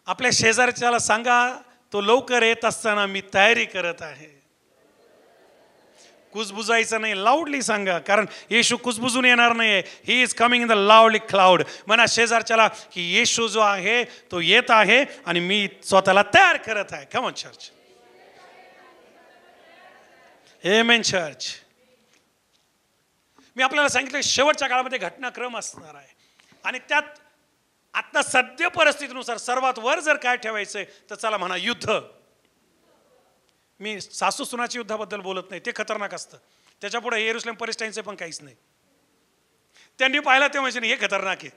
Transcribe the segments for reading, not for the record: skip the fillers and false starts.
आपल्या शेजारच्याला सांगा, तो लवकर येत असताना मी तयारी करत आहे. कुजबुजायचं नाही, लाऊडली सांगा, कारण येशू कुजबुजून येणार नाही. He is coming in the लाऊडली cloud. म्हणा शेजारच्याला की येशू जो आहे तो येत आहे आणि मी स्वतःला तयार करत आहे. Come on church, amen church. मी आपल्याला सांगितलं शेवटच्या काळामध्ये घटनाक्रम असणार आहे आणि त्यात आता सद्य परिस्थितीनुसार सर्वात वर जर काय ठेवायचंय तर चला म्हणा युद्ध. मी सासू सुनाच्या युद्धाबद्दल बोलत नाही, ते खतरनाक असतं. त्याच्यापुढे येरुशलेम पॅलेस्टाईनचे पण काहीच नाही. त्यांनी पाहिलं ते म्हणजे हे खतरनाक आहे.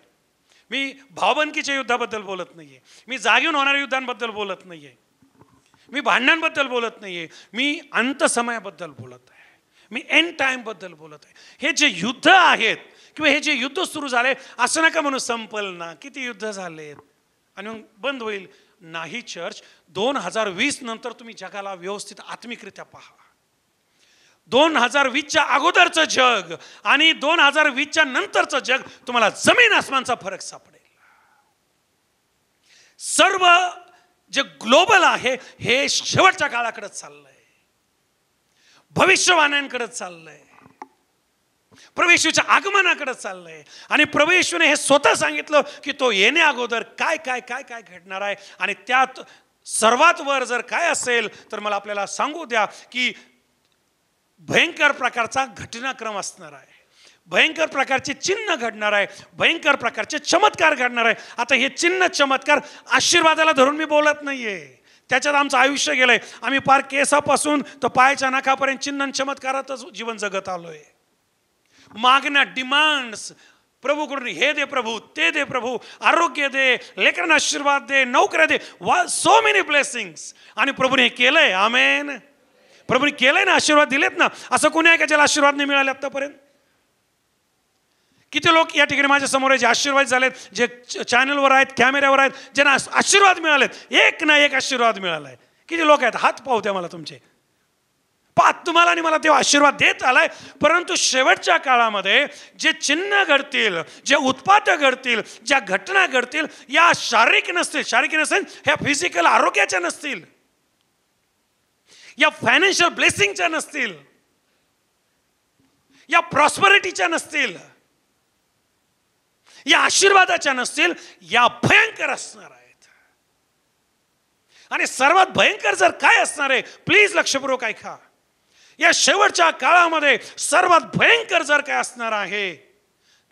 मी भावबंदकीच्या युद्धाबद्दल बोलत नाहीये, मी जागेऊन होणाऱ्या युद्धांबद्दल बोलत नाहीये, मी भांडणांबद्दल बोलत नाहीये, मी अंतसमयाबद्दल बोलत आहे, मी एंड टाइम बद्दल बोलत आहे. हे जे युद्ध आहेत किंवा हे जे युद्ध सुरू झाले असं नका म्हणून संपल ना, किती युद्ध झालेत आणि मग बंद होईल. नाही चर्च, 2020 नंतर तुम्ही जगाला व्यवस्थित आत्मिकरित्या पहा. 2020च्या अगोदरचं जग आणि 2020च्या नंतरचं जग तुम्हाला जमीन आसमानचा फरक सापडेल. सर्व जे ग्लोबल आहे हे शेवटच्या काळाकडे चाललंय, भविष्यवाण्यांकडे चाललंय, प्रभू येशूच्या आगमनाकडे चाललंय. आणि प्रभू येशूने हे स्वतः सांगितलं की तो येण्या अगोदर काय काय काय काय घडणार आहे. आणि त्यात सर्वात वर जर काय असेल तर मला आपल्याला सांगू द्या की भयंकर प्रकारचा घटनाक्रम असणार आहे, भयंकर प्रकारचे चिन्ह घडणार आहे, भयंकर प्रकारचे चमत्कार घडणार आहे. आता हे चिन्ह चमत्कार आशीर्वादाला धरून मी बोलत नाहीये, त्याच्यात आमचं आयुष्य गेलंय. आम्ही पार केसापासून तर पायाच्या नाकापर्यंत चिन्ह चमत्कारातच जीवन जगत आलोय. मागण्या, डिमांड्स प्रभूकडून, हे दे प्रभू, ते दे प्रभू, आरोग्य दे, लेकरांना आशीर्वाद दे, नोकऱ्या दे, सो मेनी ब्लेसिंग्स. आणि प्रभूने हे केलंय. आमेन. प्रभूने केलंय ना, आशीर्वाद दिलेत ना. असं कोणी आहे का ज्याला आशीर्वाद नाही मिळाले आतापर्यंत? किती लोक या ठिकाणी माझ्या समोर आहे जे आशीर्वाद झालेत, जे चॅनलवर आहेत, कॅमेऱ्यावर आहेत, ज्यांना आशीर्वाद मिळालेत. एक ना एक आशीर्वाद मिळालाय. किती लोक आहेत? हात पाहू द्या मला तुमचे. तुम्हाला आणि मला तेव्हा आशीर्वाद देत आलाय. परंतु शेवटच्या काळामध्ये जे चिन्ह घडतील, जे उत्पात घडतील, ज्या घटना घडतील, या शारीरिक नसतील, शारीरिक नसतील, ह्या फिजिकल आरोग्याच्या नसतील, या फायनान्शियल ब्लेसिंगच्या नसतील, या प्रॉस्पेरिटीच्या नसतील, या आशीर्वादाच्या नसतील, या भयंकर असणार आहेत. आणि सर्वात भयंकर जर काय असणार आहे, प्लीज लक्षपूर्वक ऐका. या शेवटच्या काळामध्ये सर्वात भयंकर जर काय असणार आहे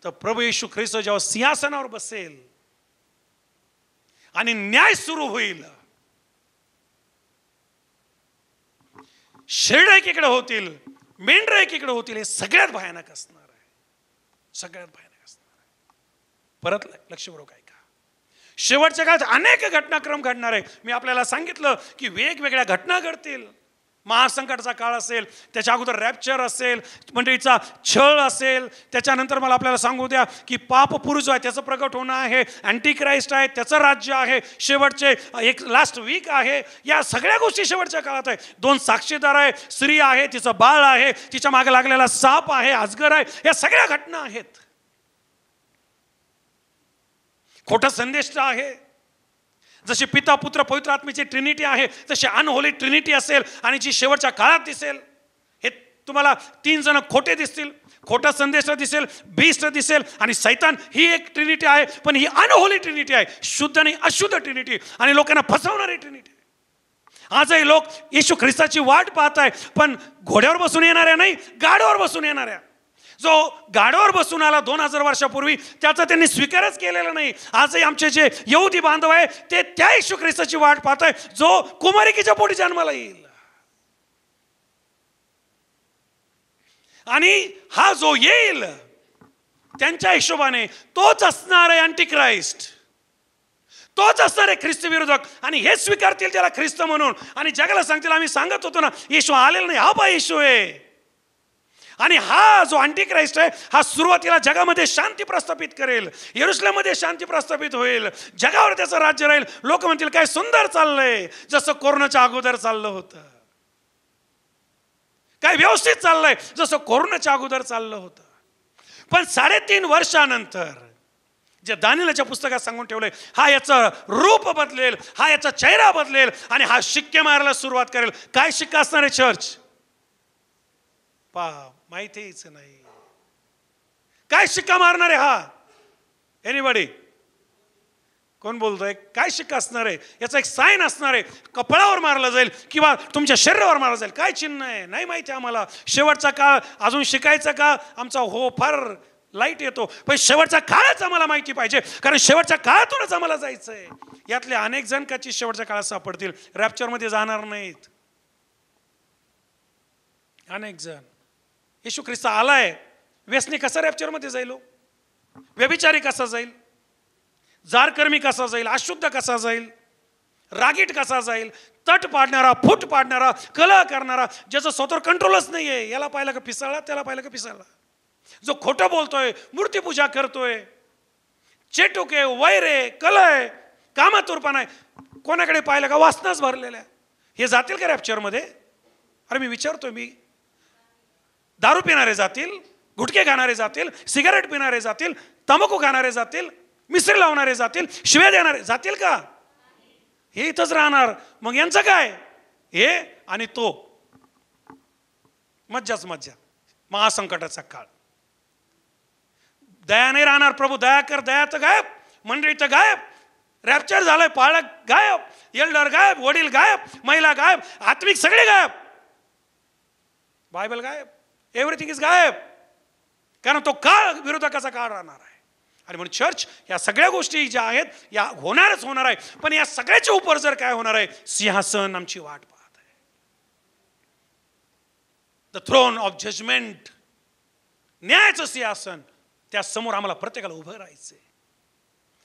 तर प्रभू येशू ख्रिस्त जेव्हा सिंहासनावर बसेल आणि न्याय सुरू होईल, शेरडे एकीकडे होतील, मेंढरे एकीकडे होतील. हे सगळ्यात भयानक असणार आहे, सगळ्यात भयानक असणार आहे. परत लक्षपूर्वक ऐका. शेवटच्या काळात अनेक घटनाक्रम घडणार आहे. मी आपल्याला सांगितलं की वेगवेगळ्या घटना घडतील. महासंकटाचा काळ असेल, त्याच्या अगोदर रॅप्चर असेल, मंडळीचा छळ असेल, त्याच्यानंतर मला आपल्याला सांगू द्या की पाप पुरुष जो आहे त्याचं प्रकट होणं आहे, अँटी क्राइस्ट आहे, त्याचं राज्य आहे, शेवटचे एक लास्ट वीक आहे. या सगळ्या गोष्टी शेवटच्या काळात आहे. 2 साक्षीदार आहे, स्त्री आहे, तिचं बाळ आहे, तिच्या मागे लागलेला साप आहे, अजगर आहे. या सगळ्या घटना आहेत. खोटा संदेश आहे. जशी पिता, पुत्र, पवित्र आत्म्याची ट्रिनिटी आहे तशी अनहोली ट्रिनिटी असेल आणि जी शेवटच्या काळात दिसेल. हे तुम्हाला 3 जण खोटे दिसतील, खोटा संदेश दिसेल, बीस्ट दिसेल आणि सैतान. ही एक ट्रिनिटी आहे, पण ही अनहोली ट्रिनिटी आहे, शुद्ध आणि अशुद्ध ट्रिनिटी आणि लोकांना फसवणारी ट्रिनिटी. आजही लोक येशू ख्रिस्ताची वाट पाहत आहे, पण घोड्यावर बसून येणाऱ्या नाही, गाड्यावर बसून येणाऱ्या. जो गाड्यावर बसून आला 2000 वर्षापूर्वी त्याचा त्यांनी स्वीकारच केलेला नाही. आजही आमचे जे यहुदी बांधव आहे ते त्या येशू ख्रिस्ताची वाट पाहत आहे जो कुमारिकेच्या पोटी जन्माला येईल. आणि हा जो येईल त्यांच्या हिशोबाने तोच असणार आहे अँटिक्राइस्ट, तोच असणार आहे ख्रिस्त विरोधक. आणि हे स्वीकारतील त्याला ख्रिस्त म्हणून आणि जगाला सांगतील आम्ही सांगत होतो ना येशू आलेला नाही, हा बा येशू आहे. आणि हा जो अँटिक्राइस्ट आहे हा सुरुवातीला जगामध्ये शांती प्रस्थापित करेल, यरुशलेममध्ये शांती प्रस्थापित होईल, जगावर त्याचं राज्य राहील. लोक म्हणतील काय सुंदर चाललंय, जसं कोरोनाच्या अगोदर चाललं होतं, काय व्यवस्थित चाललंय जसं कोरोनाच्या अगोदर चाललं होतं. पण 3.5 वर्षानंतर जे दानिएलच्या पुस्तकात सांगून ठेवलंय, हा याचं रूप बदलेल, हा याचा चेहरा बदलेल आणि हा शिक्के मारायला सुरुवात करेल. काय शिक्का असणार आहे चर्च? माहितीच नाही. काय शिक्का मारणार आहे हा? एनीबडी? कोण बोलतोय? काय शिक्का असणार आहे? याचा एक साइन असणार आहे. कपाळावर मारला जाईल किंवा तुमच्या शरीरावर मारला जाईल. काय चिन्ह आहे नाही माहिती आम्हाला. शेवटचा काळ अजून शिकायचा का आमचा? हो, फार लाईट येतो, पण शेवटचा काळच आम्हाला माहिती पाहिजे, कारण शेवटच्या काळातूनच आम्हाला जायचंय. यातले अनेक जण कच्ची शेवटच्या काळात सापडतील, रॅप्चरमध्ये जाणार नाहीत. अनेक जण. येशू ख्रिस्त आलाय, व्यसनी कसा रॅप्चरमध्ये जाईल? व्यभिचारी कसा जाईल? जारकर्मी कसा जाईल? अशुद्ध कसा जाईल? रागीट कसा जाईल? तट पाडणारा, फूट पाडणारा, कलह करणारा, ज्याचं स्वतःवर कंट्रोलच नाहीये, याला पाहिलं का पिसाळला, त्याला पाहिलं का पिसाळला. जो खोटं बोलतोय, मूर्तीपूजा करतोय, चेटूक आहे, वैर आहे, कलह आहे, कामातुरपणा आहे, कोणाकडे पाहिलं का वासनाच भरलेल्या, हे जातील का रॅप्चरमध्ये? अरे मी विचारतोय, मी दारू पिणारे जातील, गुटखे खाणारे जातील, सिगारेट पिणारे जातील, तंबाखू खाणारे जातील, मिसरी लावणारे जातील, शिव्या देणारे जातील का? हे इथंच राहणार. मग यांचं काय? हे आणि तो. मज्जाच मज्जा. महासंकटाचा काळ. दया नाही राहणार. प्रभू दया कर. दया तर गायब, मंडळी तर गायब, रॅप्चर झालंय, पाळक गायब, एल्डर गायब, वडील गायब, महिला गायब, आत्मिक सगळे गायब, बायबल गायब, एव्हरीथिंग इज गायब. कारण तो काळ विरोधकाचा काळ राहणार आहे. आणि म्हणून चर्च, या सगळ्या गोष्टी ज्या आहेत या होणारच होणार आहे. पण या सगळ्याच्या उपर जर काय होणार आहे? सिंहासन आमची वाट पाहत आहे. द थ्रोन ऑफ जजमेंट, न्यायाचं सिंहासन. त्या समोर आम्हाला प्रत्येकाला उभं राहायचंय.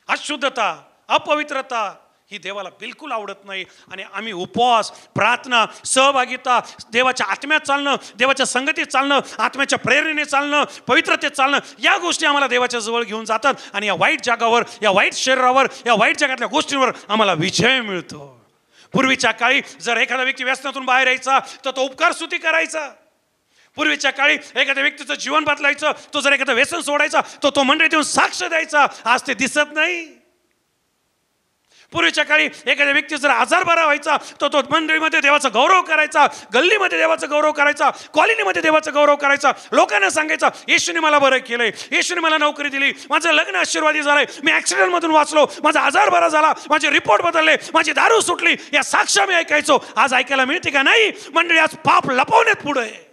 अशुद्धता, अपवित्रता ही देवाला बिलकुल आवडत नाही. आणि आम्ही उपवास, प्रार्थना, सहभागिता, देवाच्या आत्म्यात चालणं, देवाच्या संगतीत चालणं, आत्म्याच्या प्रेरणेने चालणं, पवित्रतेत चालणं, या गोष्टी आम्हाला देवाच्या जवळ घेऊन जातात. आणि या वाईट जगावर, या वाईट शरीरावर, या वाईट जगातल्या गोष्टींवर आम्हाला विजय मिळतो. पूर्वीच्या काळी जर एखादा व्यक्ती व्यसनातून बाहेर यायचा तर तो उपकार स्तुती करायचा. पूर्वीच्या काळी एखाद्या व्यक्तीचं जीवन बदलायचं, तो जर एखादं व्यसन सोडायचा तो मंडळीत येऊन साक्ष द्यायचा. आज ते दिसत नाही. पूर्वीच्या काळी एखाद्या व्यक्ती जर आजार बरा व्हायचा तो मंडळीमध्ये देवाचा गौरव करायचा, गल्लीमध्ये देवाचा गौरव करायचा, कॉलनीमध्ये देवाचा गौरव करायचा, लोकांना सांगायचा येशूने मला बरं केलंय, येशूने मला नोकरी दिली, माझं लग्न आशीर्वादी झालंय, मी ॲक्सिडेंटमधून वाचलो, माझा आजार बरा झाला, माझे रिपोर्ट बदलले, माझी दारू सुटली. या साक्ष मी ऐकायचो. आज ऐकायला मिळते का? नाही. मंडळी आज पाप लपवण्यात पुढे आहे.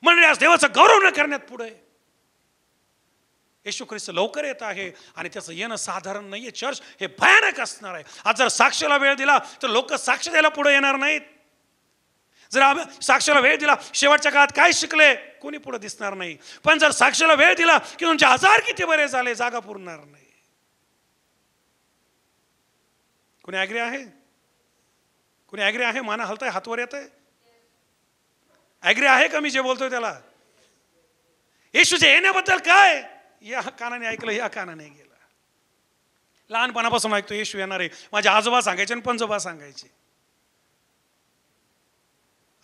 मंडळी आज देवाचा गौरव न करण्यात पुढे आहे. येशू ख्रिस्त लवकर येत आहे आणि त्याचं येणं साधारण नाहीये. चर्च, हे भयानक असणार आहे. आज जर साक्षीला वेळ दिला तर लोक साक्ष द्यायला पुढे येणार नाहीत. जर साक्षीला वेळ दिला, शेवटच्या काळात काय शिकले कोणी पुढे दिसणार नाही. पण जर साक्षीला वेळ दिला की तुमचे आजार किती बरे झाले, जागा पुरणार नाही. कोणी ॲग्री आहे? कोणी ॲग्री आहे? माना हलताय, हातवर येत आहे. ॲग्री आहे का मी जे बोलतोय त्याला? येशूच्या येण्याबद्दल काय? या कानाने ऐकलं, या कानाने गेलं. लहानपणापासून ऐकतो येशू येणार आहे. माझे आजोबा सांगायचे आणि पणजोबा सांगायचे.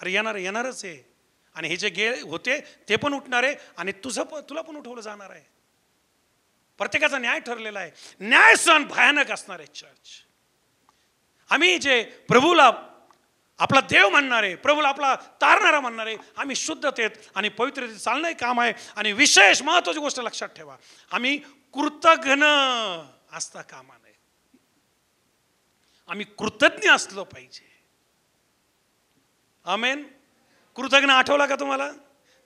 अरे येणारच आहे. आणि हे जे गेले होते ते पण उठणार आहे आणि तुला पण उठवलं जाणार आहे. प्रत्येकाचा न्याय ठरलेला आहे. न्याय सण भयानक असणार आहे. चर्च, आम्ही जे प्रभूला आपला देव म्हणणारे, प्रभूला आपला तारणारा म्हणणारे, आम्ही शुद्धतेत आणि पवित्रतेत चालणं काम आहे. आणि विशेष महत्त्वाची गोष्ट लक्षात ठेवा, आम्ही कृतज्ञ असता कामा नये. आम्ही कृतज्ञ असलो पाहिजे. आमेन. कृतज्ञ आठवला का तुम्हाला?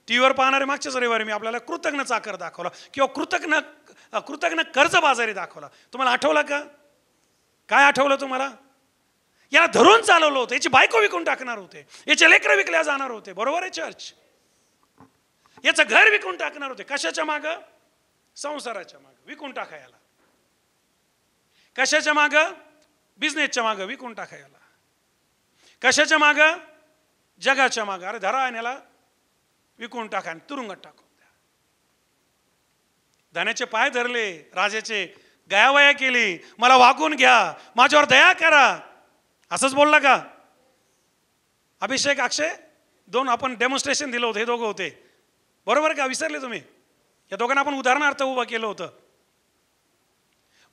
टीव्हीवर पाहणारे मागच्याच रविवारी मी आपल्याला कृतज्ञ आकार दाखवला किंवा कृतज्ञ कर्जबाजारी दाखवला. तुम्हाला आठवला का? काय आठवलं तुम्हाला? याला धरून चालवलं होतं. याची बायको विकून टाकणार होते, याचे लेकरं विकल्या जाणार होते. बरोबर आहे चर्च? याचं घर विकून टाकणार होते. कशाच्या माग? संसाराच्या माग विकून टाकायला. कशाच्या माग? बिझनेसच्या माग विकून टाकायला. कशाच्या माग? जगाच्या माग. अरे धरा आणि याला विकून टाका आणि तुरुंगात टाकून द्या. धनाचे पाय धरले राजाचे, गयावया केली, मला वागून घ्या, माझ्यावर दया करा, असंच बोलला का? अभिषेक, अक्षय, दोन आपण डेमॉन्स्ट्रेशन दिलं होतं. हे दोघं होते. बरोबर का? विसरले तुम्ही? या दोघांना आपण उदाहरणार्थ उभं केलं होतं.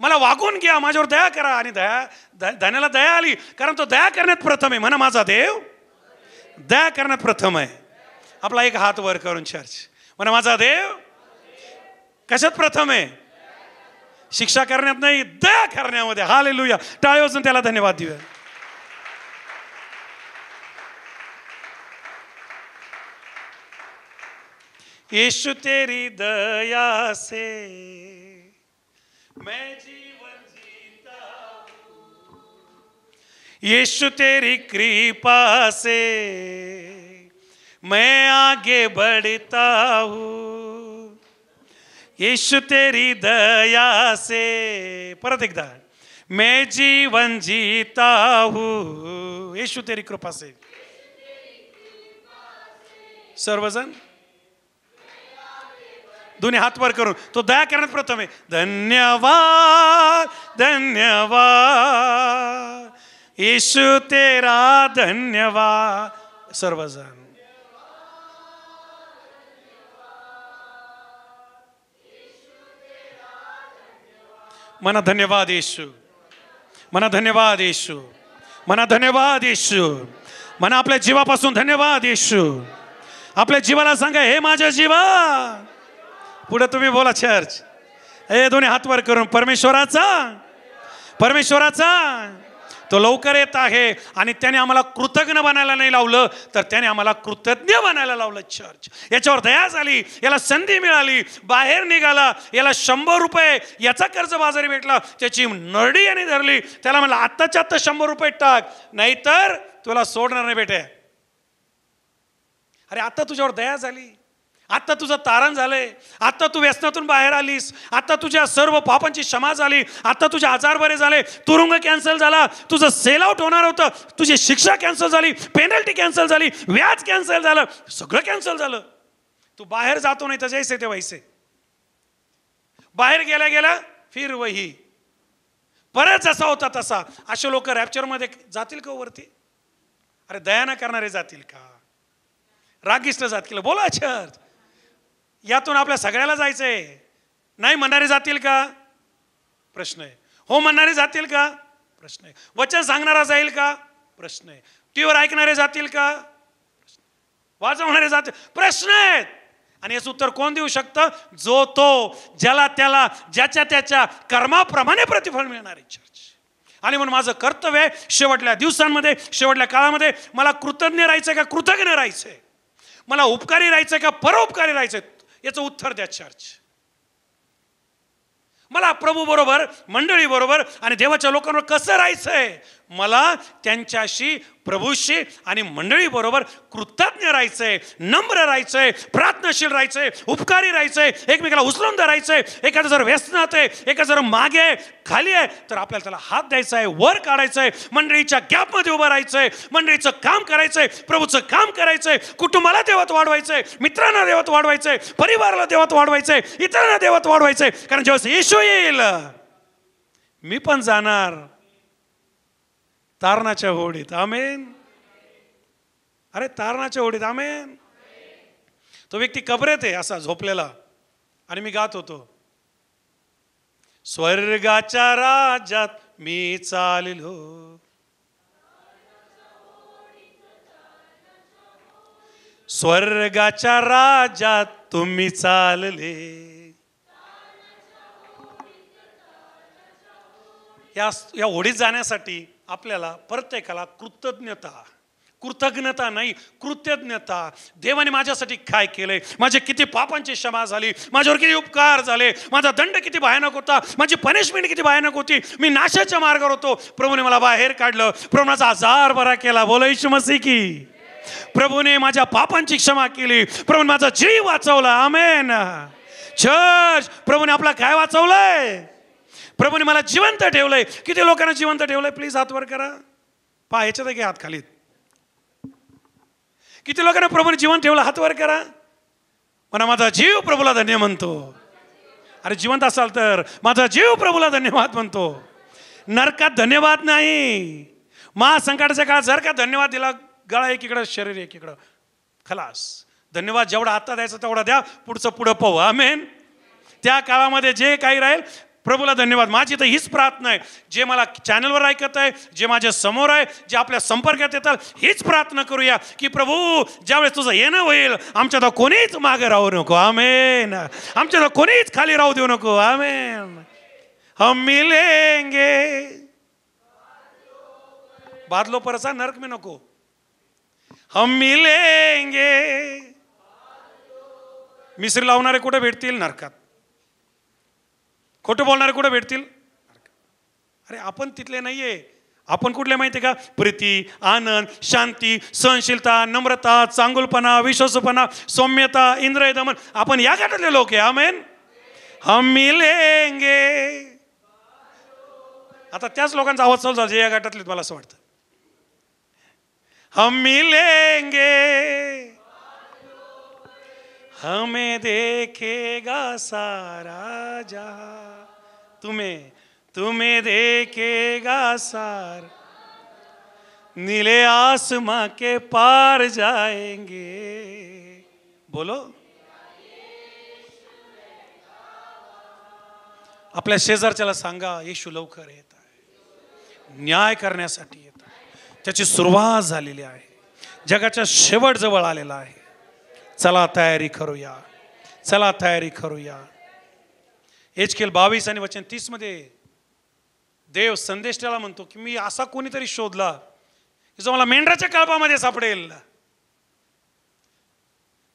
मला वागून घ्या, माझ्यावर दया करा. आणि धन्याला दया आली, कारण तो दया करण्यात प्रथम आहे. म्हणा माझा देव दया करण्यात प्रथम आहे. आपला एक हात वर करून चर्च म्हणा माझा देव कशात प्रथम आहे? शिक्षा करण्यात नाही, दया करण्यामध्ये. हालेलुया. टाळी वाजून त्याला धन्यवाद देऊया. यीशु तेरी दया से मैं जीवन जीता हूँ, यीशु तेरी कृपा से मैं आगे बढ़ता हूँ, यीशु तेरी दया से परत एकदा मैं जीवन जीता हूँ, यीशु तेरी कृपा से. सर्वजण दोन्ही हात वर करून तो दया करण्यात प्रथम आहे. धन्यवाद धन्यवाद यीशु तेरा धन्यवाद. सर्वजण म्हणा धन्यवाद येशू, म्हणा धन्यवाद येशू, म्हणा धन्यवाद येशू, म्हणा आपल्या जीवापासून धन्यवाद येशू. आपल्या जीवाला सांगा हे माझ्या जीवा. पुढे तुम्ही बोला चर्च. हे दोन्ही हात वर करून परमेश्वराचा परमेश्वराचा तो लवकर येत आहे. आणि त्याने आम्हाला कृतज्ञ बनायला नाही लावलं, तर त्याने आम्हाला कृतज्ञ बनायला लावलं. चर्च याच्यावर दया झाली, याला संधी मिळाली, बाहेर निघाला. याला 100 रुपये याचा कर्ज बाजारी भेटला, त्याची नरडी याने धरली. त्याला म्हणलं आत्ताच्या आत्ता 100 रुपये टाक, नाहीतर तुला सोडणार नाही बेटे. अरे आता तुझ्यावर दया झाली, आता तुझं तारण झालंय, आता तू व्यसनातून बाहेर आलीस, आता तुझ्या सर्व पापांची क्षमा झाली, आता तुझे आजार बरे झाले, तुरुंग कॅन्सल झाला, तुझं सेल आउट होणार होतं, तुझी शिक्षा कॅन्सल झाली, पेनल्टी कॅन्सल झाली, व्याज कॅन्सल झालं, सगळं कॅन्सल झालं. तू बाहेर जातो नाही तर जैसे ते वैसे. बाहेर गेल्या गेल्या फिर वही, परत जसा होता तसा. असे लोक रॅप्चरमध्ये जातील का वरती? अरे दया न करणारे जातील का? रागिष्ट जातील? बोला चर्च. यातून आपल्या सगळ्याला जायचंय. नाही म्हणणारे जातील का? प्रश्न आहे. हो म्हणणारे जातील का? प्रश्न आहे. वचन सांगणारा जाईल का? प्रश्न आहे. टीव्हीवर ऐकणारे जातील का? वाजवणारे जातील? प्रश्न आहेत. आणि याचं उत्तर कोण देऊ शकतं? जो तो, ज्याला त्याला ज्याच्या त्याच्या कर्माप्रमाणे प्रतिफळ मिळणार आहे. चर्च आणि म्हणून माझं कर्तव्य आहे शेवटल्या दिवसांमध्ये, शेवटल्या काळामध्ये मला कृतज्ञ राहायचंय का कृतज्ञ राहायचंय? मला उपकारी राहायचंय का परोपकारी राहायचंय? याचं उत्तर द्या चर्च. मला प्रभू बरोबर, मंडळी बरोबर आणि देवाच्या लोकांवर कसं राहायचंय? मला त्यांच्याशी, प्रभूशी आणि मंडळी बरोबर कृतज्ञ राहायचंय, नम्र राहायचंय, प्रार्थनाशील राहायचंय, उपकारी राहायचंय, एकमेकाला उचलून धरायचंय. एखादं जर व्यसनात आहे, एखादं जर मागे आहे, खाली आहे, तर आपल्याला त्याला हात द्यायचा आहे, वर काढायचंय, मंडळीच्या गॅपमध्ये उभं राहायचंय, मंडळीचं काम करायचंय, प्रभूचं काम करायचंय, कुटुंबाला देवात वाढवायचंय, मित्रांना देवात वाढवायचंय, परिवाराला देवात वाढवायचंय, इतरांना देवात वाढवायचंय. कारण जेव्हा येशू येईल मी पण जाणार तारणाच्या होडीत. आमेन. अरे तारणाच्या होडीत. आमेन. तो व्यक्ती कबरेत आहे असा झोपलेला, आणि मी गात होतो, स्वर्गाच्या राज्यात मी चाललो, स्वर्गाच्या राज्यात तुम्ही चालले. या होडीत जाण्यासाठी आपल्याला प्रत्येकाला कृतज्ञता नाही, कृतज्ञता. देवाने माझ्यासाठी काय केलंय, माझे किती पापांची क्षमा झाली, माझ्यावर किती उपकार झाले, माझा दंड किती भयानक होता, माझी पनिशमेंट किती भयानक होती, मी नाशाच्या मार्गावर होतो, प्रभूने मला बाहेर काढलं, प्रभूने माझा आजार बरा केला. बोला येशू मसीह की. प्रभूने माझ्या पापांची क्षमा केली, प्रभूने माझा जीव वाचवला. आमेन. चर्च, प्रभूने आपला काय वाचवलंय? प्रभूने मला जिवंत ठेवलंय. किती लोकांना जिवंत ठेवलंय? प्लीज हात वर करा. पहा याच्यात घ्या हात खाली. किती लोकांना प्रभूने जिवंत ठेवलं? हात वर करा. म्हणा माझा जीव प्रभूला धन्य म्हणतो. अरे जिवंत असाल तर माझा जीव प्रभूला धन्यवाद म्हणतो. नरकात धन्यवाद नाही. महासंकटाच्या काळात जर का धन्यवाद दिला, गळा एकीकडं, शरीर एकीकडं, खलास. धन्यवाद जेवढा आता द्यायचा तेवढा द्या, पुढचं पुढं पाहू. आमेन. त्या काळामध्ये जे काही राहील प्रभूला धन्यवाद. माझी तर हीच प्रार्थना आहे, जे मला चॅनलवर ऐकत आहे, जे माझ्या समोर आहे, जे आपल्या संपर्कात येतात, हीच प्रार्थना करूया की प्रभू ज्यावेळेस तुझं येणं होईल आमच्यात कोणीच मागे राहू नको. आमेन. आमच्यात कोणीच खाली राहू देऊ नको. आमेन. हम मिलेंगे बादलों पर ऐसा नरक में नको. हम मिलेंगे. मिसरी लावणारे कुठे भेटतील? नरकात. खोटं बोलणारे कुठे भेटतील? अरे आपण तिथले नाहीये. आपण कुठले माहिती का? प्रीती, आनंद, शांती, सहनशीलता, नम्रता, चांगुलपणा, विश्वासूपणा, सौम्यता, इंद्रिय दमन, आपण या गटातले लोक आहे. आमेन. हम मिलेंगे. आता त्याच लोकांचा आवाज चालू झाला जे या गटातले, मला असं वाटतं. हम मिलेंगे. हमें देखेगा सारा जहां. तुम्हें देखेगा सारा. नीले आसमां के पार जाएंगे. बोलो. आपल्या शेजारच्याला सांगा, येशू लवकर येत आहे, न्याय करण्यासाठी येत आहे. त्याची सुरुवात झालेली आहे. जगाच्या शेवट जवळ आलेला आहे. चला तयारी करूया. चला तयारी करूया. एचकेल 22 आणि वचन 30 मध्ये देव संदेश त्याला म्हणतो की मी असा कोणीतरी शोधला की जो मला मेंढराच्या कळपामध्ये सापडेल.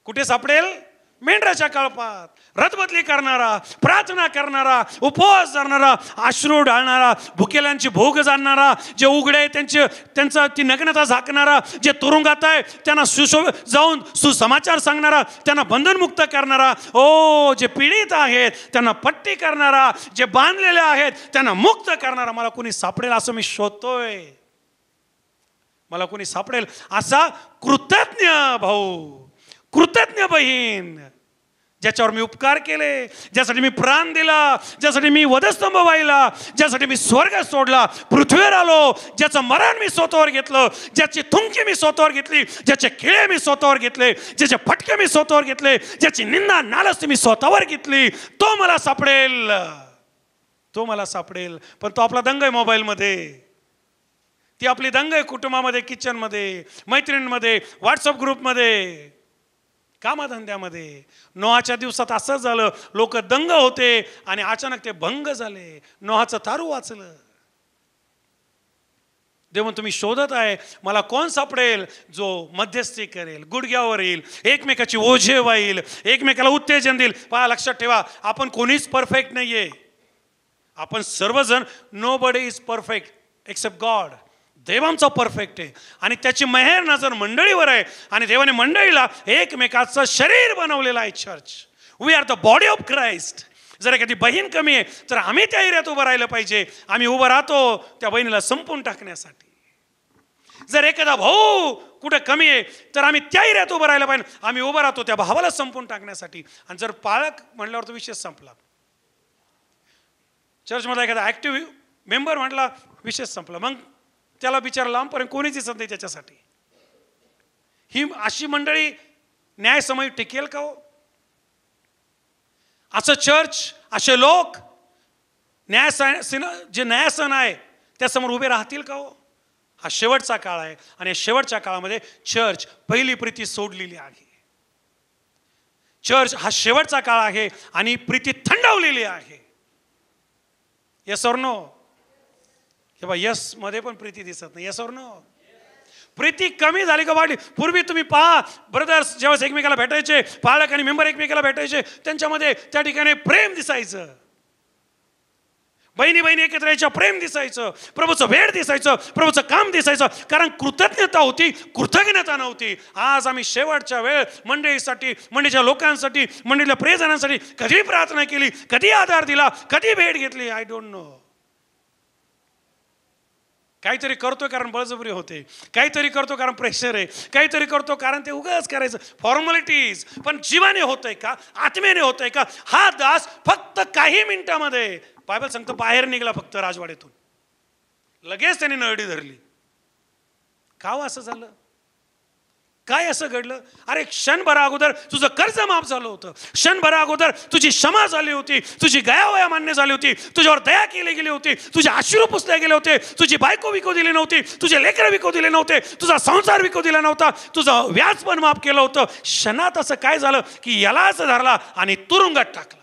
कुठे सापडेल? मेंढराच्या कळपात. रथबदली करणारा, प्रार्थना करणारा, उपवास धरणारा, अश्रू ढाळणारा, भुकेल्यांची भोग जाणणारा, जे उघडे त्यांचा ती नग्नता झाकणारा, जे तुरुंगात आहे त्यांना जाऊन सुसमाचार सांगणारा, त्यांना बंधनमुक्त करणारा, ओ जे पीडित आहेत त्यांना पट्टी करणारा, जे बांधलेले आहेत त्यांना मुक्त करणारा. मला कोणी सापडेल असं मी शोधतोय. मला कोणी सापडेल असा कृतज्ञ भाऊ, कृतज्ञ बहीण, ज्याच्यावर मी उपकार केले, ज्यासाठी मी प्राण दिला, ज्यासाठी मी वधस्तंभ वाहिला, ज्यासाठी मी स्वर्ग सोडला, पृथ्वीवर आलो, ज्याचं मरण मी स्वतःवर घेतलं, ज्याची थुंकी मी स्वतःवर घेतली, ज्याचे खिळे मी स्वतःवर घेतले, ज्याचे फटके मी स्वतःवर घेतले, ज्याची निंदा नालस्ती मी स्वतःवर घेतली, तो मला सापडेल. तो मला सापडेल. पण तो आपला दंग आहे मोबाईलमध्ये, ती आपली दंग आहे कुटुंबामध्ये, किचनमध्ये, मैत्रिणींमध्ये, व्हॉट्सअप ग्रुपमध्ये, कामधंद्यामध्ये. नोहाच्या दिवसात असं झालं, लोक दंग होते आणि अचानक ते भंग झाले. नोहाचं तारू वाचलं. देव तुम्ही शोधत आहे, मला कोण सापडेल जो मध्यस्थी करेल, गुडघ्यावर येईल, एकमेकाची ओझे वाईल, एकमेकाला उत्तेजन देईल. पहा, लक्षात ठेवा, आपण कोणीच परफेक्ट नाहीये. आपण सर्वजण, nobody is perfect except God. देव आमचा परफेक्ट आहे आणि त्याची मेहर नजर मंडळीवर आहे. आणि देवाने मंडळीला एकमेकाचं शरीर बनवलेलं आहे. Church, we are the body of Christ. जर एखादी बहीण कमी आहे तर आम्ही त्या एरियात उभं राहिलं पाहिजे. आम्ही उभं राहतो त्या बहिणीला संपून टाकण्यासाठी. जर एखादा भाऊ कुठे कमी आहे तर आम्ही त्या एरियात उभं राहिलं पाहिजे. आम्ही उभं राहतो त्या भावाला संपून टाकण्यासाठी. आणि जर पालक म्हणल्यावर तो विषय संपला. चर्चमधला एखादा ॲक्टिव्ह मेंबर म्हटला, विषय संपला. मग त्याला बिचारा लांबपर्यंत कोणीच दिसत नाही त्याच्यासाठी. ही अशी मंडळी न्यायसमयी टिकेल का हो? असं चर्च, असे लोक जे न्यायासन आहे त्यासमोर उभे राहतील का हो? हा शेवटचा काळ आहे आणि या शेवटच्या काळामध्ये चर्च पहिली प्रीती सोडलेली आहे. चर्च हा शेवटचा काळ आहे आणि प्रीती थंडावलेली आहे. Yes or no? हे बा, यस मध्ये पण प्रीती दिसत नाही. Yes or no? प्रीती कमी झाली का वाढली? पूर्वी तुम्ही पहा, ब्रदर्स जेव्हा एकमेकाला भेटायचे, पालक आणि मेंबर एकमेकाला भेटायचे, त्यांच्यामध्ये त्या ठिकाणी प्रेम दिसायचं. बहिणी बहिणी एकत्र यायच्या, प्रेम दिसायचं, प्रभूचं भेट दिसायचं, प्रभूचं काम दिसायचं. कारण कृतज्ञता होती, कृतज्ञता नव्हती. आज आम्ही शेवटच्या वेळ मंडळीसाठी, मंडळीच्या लोकांसाठी, मंडळीच्या प्रियजनांसाठी कधी प्रार्थना केली, कधी आधार दिला, कधी भेट घेतली? I don't know. काहीतरी करतोय कारण बळजबरी होते, काहीतरी करतो कारण प्रेशर आहे, काहीतरी करतो कारण ते उगाच करायचं, फॉर्मॅलिटीज. पण जीवाने होतंय का? आत्मेने होतंय का? हा दास फक्त काही मिनिटामध्ये, बायबल सांगतो, बाहेर निघाला फक्त राजवाड्यातून, लगेच त्याने नळडी धरली. का असं झालं? काय असं घडलं? अरे क्षणभरा अगोदर तुझं कर्ज माफ झालं होतं, क्षणभरा अगोदर तुझी क्षमा झाली होती, तुझी गयावया मान्य झाली होती, तुझ्यावर दया केली गेली होती, तुझे अश्रू पुसले गेले होते, तुझी बायको विकू दिली नव्हती, तुझे लेकरं विकू दिले नव्हते, तुझा संसार विकू दिला नव्हता, तुझं व्याज पण माफ केलं होतं. क्षणात असं काय झालं की यालाच धरला आणि तुरुंगात टाकला.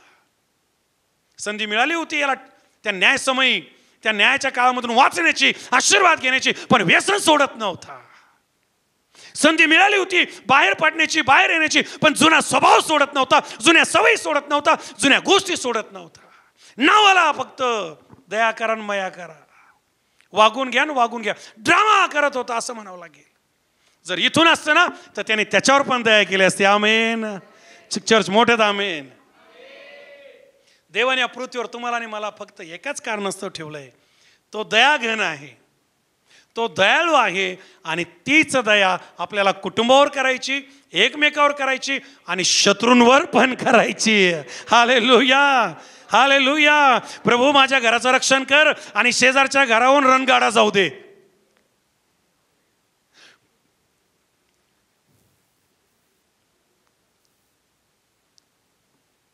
संधी मिळाली होती याला त्या न्यायसमयी, त्या न्यायाच्या काळामधून वाचण्याची, आशीर्वाद घेण्याची, पण व्यसन सोडत नव्हता. संधी मिळाली होती बाहेर पडण्याची, बाहेर येण्याची, पण जुना स्वभाव सोडत नव्हता, जुन्या सवयी सोडत नव्हता, जुन्या गोष्टी सोडत नव्हता. नावाला फक्त दया करा आणि मया करा, वागून घ्या वागून घ्या, ड्रामा करत होता असं म्हणावं लागेल. जर इथून असतं ना तर त्याने त्याच्यावर पण दया केली असते. आमेन. चर्च मोठ्यात आमेन. देवाने या पृथ्वीवर तुम्हाला आणि मला फक्त एकाच कारणास्तव ठेवलंय, तो दयाघन आहे, तो दयाळू आहे. आणि तीच दया आपल्याला कुटुंबावर करायची, एकमेकावर करायची आणि शत्रूंवर पण करायची. Hallelujah, hallelujah. प्रभू माझ्या घराचं रक्षण कर आणि शेजारच्या घरावरून रणगाडा जाऊ दे.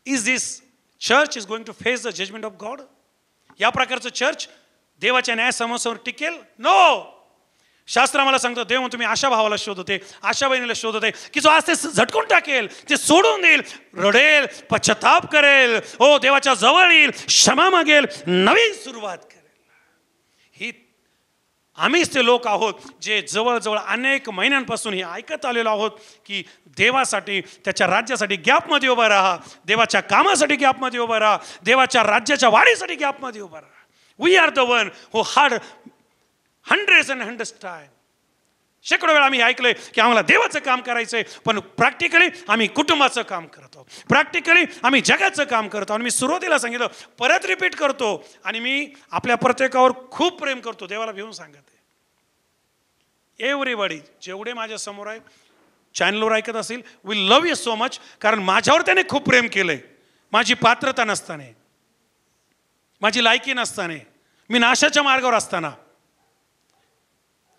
Is this church is going to face the judgement of God? या प्रकारचं चर्च देवाच्या न्यायासमोर टिकेल? नो. शास्त्र मला सांगतो, देव तुम्ही अशा भावाला शोधते, अशा बहिणीला शोधते की जो आज ते झटकून टाकेल, ते सोडून देईल, रडेल, पश्चाताप करेल, हो देवाच्या जवळ येईल, क्षमा मागेल, नवीन सुरुवात करेल. ही आम्हीच ते लोक आहोत जे जवळजवळ अनेक महिन्यांपासून हे ऐकत आलेलो आहोत की देवासाठी, त्याच्या राज्यासाठी गॅपमध्ये उभा राहा, देवाच्या कामासाठी गॅपमध्ये उभा राहा, देवाच्या राज्याच्या वाढीसाठी गॅपमध्ये उभा राहा. We are the one who heard hundreds and hundreds time. शेकडो वेळा आम्ही ऐकलंय की आम्हाला देवाचं काम करायचंय, पण प्रॅक्टिकली आम्ही कुटुंबाचं काम करतो, प्रॅक्टिकली आम्ही जगाचं काम करतो. आणि मी सुरुवातीला सांगितलं, परत रिपीट करतो, आणि मी आपल्या प्रत्येकावर खूप प्रेम करतो, देवाला भिवून सांगते. एव्हरीबडी जेवढे माझ्या समोर आहे, चॅनलवर ऐकत असेल, we love you so much. कारण माझ्यावर त्याने खूप प्रेम केलंय, माझी पात्रता नसताना, माझी लायकी नसताना, मी नाशाच्या मार्गावर असताना,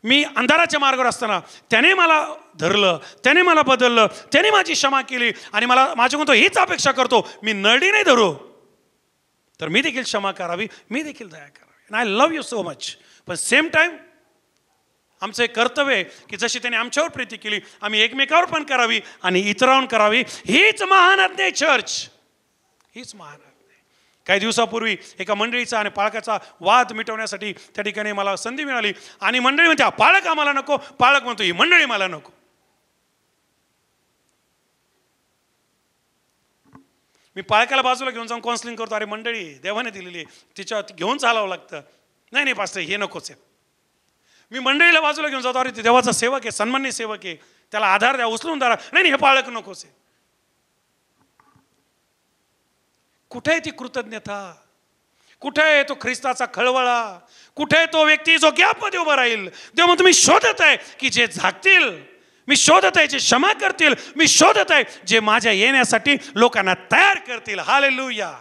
मी अंधाराच्या मार्गावर असताना त्याने मला धरलं, त्याने मला बदललं, त्याने माझी क्षमा केली. आणि मला माझ्याकडून तो हीच अपेक्षा करतो, मी नरडी नाही धरू तर मी देखील क्षमा करावी, मी देखील दया करावी. And I love you so much. पण सेम टाइम आमचं एक कर्तव्य आहे की जशी त्याने आमच्यावर प्रीती केली, आम्ही एकमेकावर पण करावी आणि इतरांवर करावी. हीच महान आज्ञा आहे चर्च, हीच महान आज्ञा. काही दिवसापूर्वी एका मंडळीचा आणि पाळकाचा वाद मिटवण्यासाठी त्या ठिकाणी मला संधी मिळाली. आणि मंडळी म्हणते, पाळक आम्हाला नको, पाळक म्हणतो ही मंडळी मला नको. मी पाळकाला बाजूला घेऊन जाऊन काउन्सिलिंग करतो, अरे मंडळी देवाने दिलेली आहे, तिच्यावर घेऊन चालावं लागतं. नाही नाही पास्टर हे नकोच आहे. मी मंडळीला बाजूला घेऊन जातो, अरे ते देवाचा सेवक आहे, सन्मान्य सेवक आहे, त्याला आधार द्या, उचलून धरा. नाही हे पाळक नकोच आहे. कुठे आहे ती कृतज्ञता? कुठे आहे तो ख्रिस्ताचा खळवळा? कुठे आहे तो व्यक्ती जो गॅपमध्ये उभा राहील? देव म्हणतो, मी शोधत आहे की जे झाकतील, मी शोधत आहे जे क्षमा करतील, मी शोधत आहे जे माझ्या येण्यासाठी लोकांना तयार करतील. हालेलुया.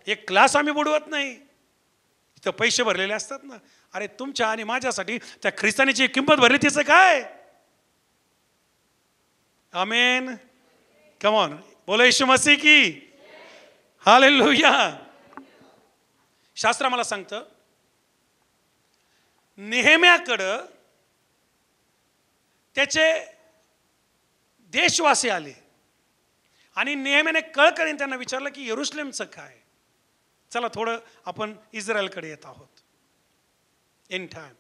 एक क्लास आम्ही बुडवत नाही, इथं पैसे भरलेले असतात ना. अरे तुमच्या आणि माझ्यासाठी त्या ख्रिस्तानी जी किंमत भरली तिचं काय? आमेन. कम ऑन, बोलो येशू मसीह की. हालेलुया. शास्त्र मला सांगतं, नेहेम्याकडं त्याचे देशवासी आले आणि नेहेम्याने कळकळीने त्यांना विचारलं की यरुशलेमचं काय? चला थोडं आपण इस्रायलकडे येत आहोत. इन टाइम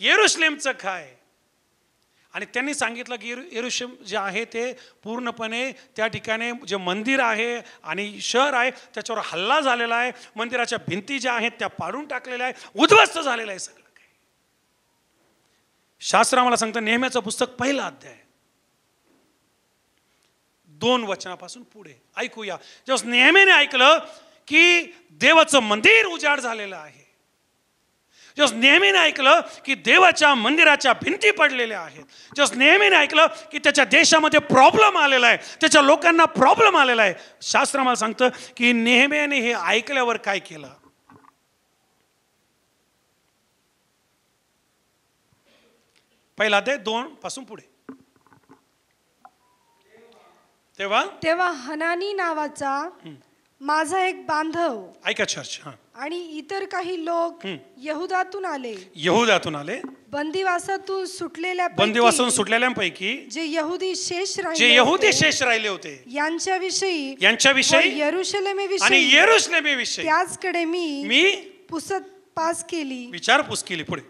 यरुशलेमचं काय? आणि त्यांनी सांगितलं की यरुशलेम जे आहे ते पूर्णपणे त्या ठिकाणी जे मंदिर आहे आणि शहर आहे त्याच्यावर हल्ला झालेला आहे, मंदिराच्या भिंती ज्या आहेत त्या पाडून टाकलेल्या आहे, उद्ध्वस्त झालेलं आहे सगळं काही. शास्त्र आम्हाला सांगतं, नेहम्याचं पुस्तक 1 अध्याय 2 वचनापासून पुढे ऐकूया. जेव्हा नेहमीने ऐकलं की देवाचं मंदिर उजाड झालेलं आहे, जेव्हा नेहमीने ऐकलं की देवाच्या मंदिराच्या भिंती पडलेल्या आहेत, जेव्हा नेहमीने ऐकलं की त्याच्या देशामध्ये प्रॉब्लेम आलेला आहे, त्याच्या लोकांना प्रॉब्लेम आलेला आहे, शास्त्र मला सांगतं की नेहमीने हे ऐकल्यावर काय केलं? 1 अध्याय 2 पासून पुढे. तेव्हा हनानी नावाचा माझा एक बांधव, ऐका चर्च, आणि इतर काही लोक यहुदातून आले, बंदिवासातून सुटलेल्यांपैकी जे यहुदी शेष राहिले होते यांच्याविषयी आणि यरूशलेमेविषयी त्याचकडे मी विचारपूस केली. पुढे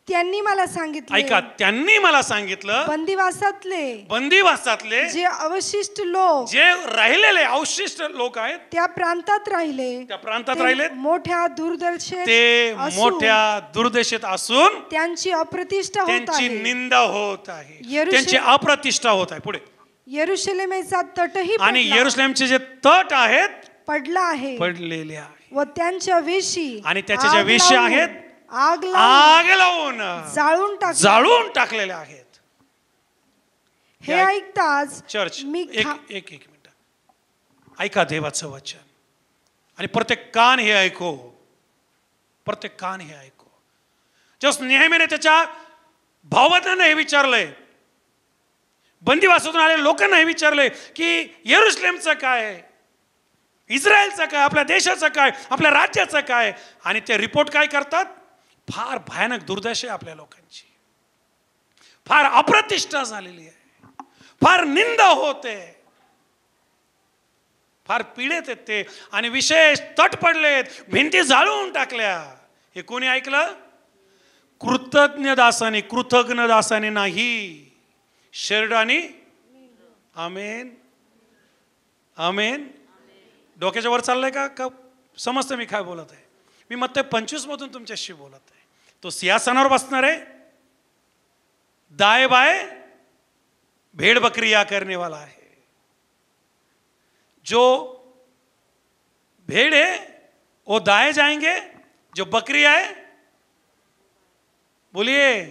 त्यांनी मला सांगितले, ऐका, त्यांनी मला सांगितलं, बंदिवासातले जे अवशिष्ट लोक, जे राहिलेले अवशिष्ट लोक आहेत, त्या प्रांतात राहिले, मोठ्या दुर्दशेत असून त्यांची अप्रतिष्ठा त्यांची निंदा होत आहे, त्यांची अप्रतिष्ठा होत आहे. पुढे यरूशलेमेचा तटही आणि यरूशलेमचे जे तट आहेत पडलेले आहे, व त्यांच्या वेशी आणि त्याच्या ज्या वेशी आहेत आग लावून जाळून टाकलेले आहेत. हे ऐकताच चर्च एक मिनिट ऐका देवाचं वचन, आणि प्रत्येक कान हे ऐको. जस नेहमीने त्याच्या भावबंधांना हे विचारलंय, बंदिवासातून आलेल्या लोकांना हे विचारलंय की यरूशलेमचं काय, इस्रायलचं काय, आपल्या देशाचं काय, आपल्या राज्याचं काय, आणि ते रिपोर्ट काय करतात, फार भयानक दुर्दशा आहे आपल्या लोकांची, फार अप्रतिष्ठा झालेली आहे, फार निंदा होते, फार पीडित आहेत ते, आणि विशेष तट पडलेत, भिंती जाळून टाकल्या. हे कोणी ऐकलं? कृतज्ञ दासाने नाही, शेरडानी. आमेन आमेन. डोक्याच्या वर चाललंय का समजतं मी काय बोलत आहे? मी मत्ते 25 मधून तुमच्याशी बोलत आहे. तो सिंहासनावर बसणार आहे, दाएं बाएं भेड़ बकरियां करने वाला है. जो भेड़ है वो दाएं जाएंगे, जो बकरियां है बोलिए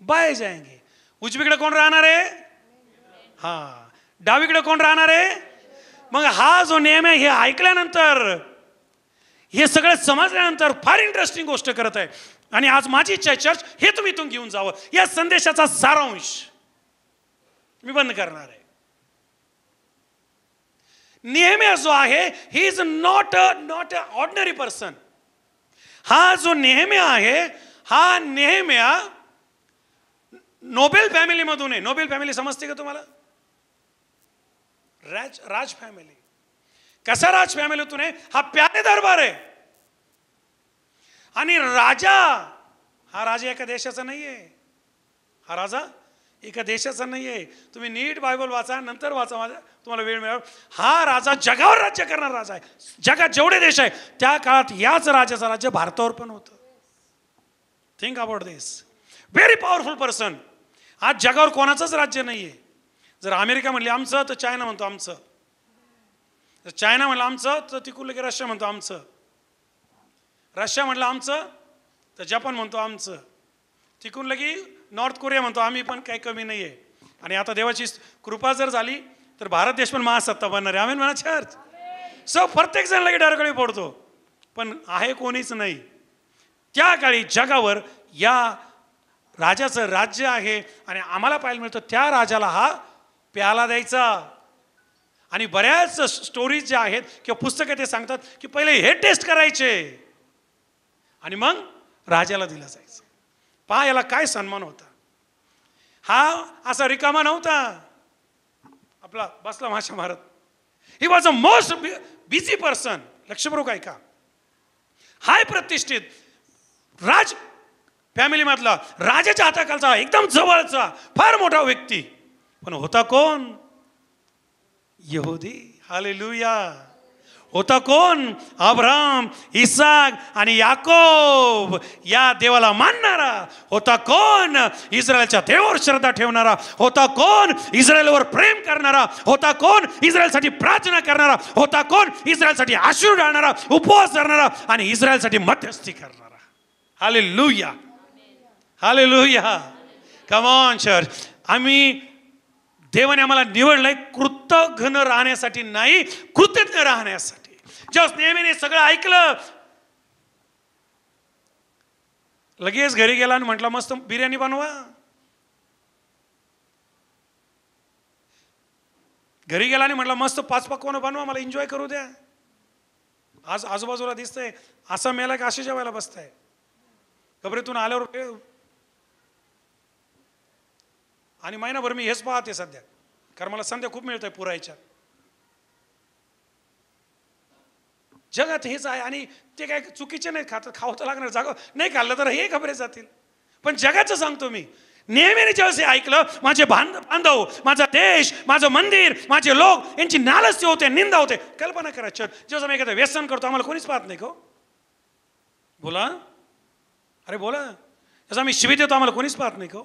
बाएं जाएंगे. उजवीकडे कोण राहणार आहे? डावीकडे कोण राहणार आहे? मग हा जो नियम आहे हे ऐकल्यानंतर, हे सगळं समजल्यानंतर फार इंटरेस्टिंग गोष्ट करत आहे. आणि आज माझी इच्छा आहे चर्च हे तुम्ही इथून घेऊन जावं. या संदेशाचा सारांश मी बंद करणार आहे. नेहम्या जो आहे, he is not a ordinary person. हा जो नेहम्या आहे, हा नेहम्या नोबेल फॅमिली मधून आहे. नोबेल फॅमिली समजते का तुम्हाला? राज फॅमिली. कसा राज फॅमिलीतून आहे? हा प्यादे दरबार आहे. आणि हा राजा एका देशाचा नाहीये. हा राजा एका देशाचा नाहीये. तुम्ही नीट बायबल वाचा, नंतर वाचा, तुम्हाला वेळ मिळाला. हा राजा जगावर राज्य करणारा राजा आहे. जगात जेवढे देश आहे त्या काळात याच राजाचं राज्य भारतावर पण होतं. Think about this. Very powerful person. आज जगावर कोणाचंच राज्य नाहीये. जर अमेरिका म्हणली आमचं, तर चायना म्हणतो आमचं. चायना म्हणलं आमचं, तर तिकडलं की रशिया म्हणतो आमचं. रशिया म्हणलं आमचं, तर जपान म्हणतो आमचं. तिकडून लगी नॉर्थ कोरिया म्हणतो आम्ही पण काही कमी नाही आहे. आणि आता देवाची कृपा जर झाली तर भारत देश पण महासत्ता बनणार आहे. आम्ही म्हणा चर्च. सो प्रत्येक जण लगे डरगळी पडतो, पण आहे कोणीच नाही. त्या काळी जगावर या राजाचं राज्य आहे. आणि आम्हाला पाहायला मिळतं त्या राजाला हा प्याला द्यायचा. आणि बऱ्याच स्टोरीज ज्या आहेत किंवा पुस्तकं ते सांगतात की पहिले हे टेस्ट करायचे आणि मग राजाला दिलं जायचं. पहा याला काय सन्मान होता. हा असा रिकामा नव्हता, आपला बसला माशा मारत. He was a most busy person. लक्षपूर्वक ऐका. हाय प्रतिष्ठित राज फॅमिलीमधला, राजाच्या हाताखालचा, एकदम जवळचा, फार मोठा व्यक्ती. पण होता कोण? यहुदी. हालेलुया. होता कोण? अब्राहम, इसाक आणि याकोब या देवाला मानणारा. होता कोण? इस्रायलच्या देवावर श्रद्धा ठेवणारा. होता कोण? इस्रायलवर प्रेम करणारा. होता कोण? इस्रायलसाठी प्रार्थना करणारा. होता कोण? इस्रायलसाठी आशीर्वाद आणणारा, उपवास करणारा आणि इस्रायलसाठी मध्यस्थी करणारा. Hallelujah. Hallelujah. Come on church. देवाने आम्हाला निवडलंय कृतज्ञ राहण्यासाठी नाही, कृतज्ञ राहण्यासाठी. जेव्हा नेहमीने सगळं ऐकलं, लगेच घरी गेला आणि म्हटलं मस्त बिर्याणी बनवा. घरी गेला आणि म्हटलं मस्त 5 पक्वानं बनवा, मला एन्जॉय करू द्या. आज आजूबाजूला दिसतंय असं मेला की असे जेवायला बसताय. कबरीतून आल्यावर आणि महिनाभर मी हेच पाहते सध्या, कारण मला संध्या खूप मिळतंय पुरायच्या. जगात हेच आहे आणि ते काय चुकीचे नाही. खावं तर लागणार, जागा नाही खाल्लं तर हे खबरे जातील. पण जगाचं सांगतो मी, नेहमीने जेव्हा हे ऐकलं, माझे बांधव, माझा देश, माझं मंदिर, माझे लोक यांची नालस्ती होते, निंदा होते. कल्पना करा जेव्हा मी एखादं व्यसन करतो आम्हाला कोणीच पाहत नाही का? बोला, अरे बोला. जसं आम्ही शिवी देतो आम्हाला कोणीच पाहत नाही का?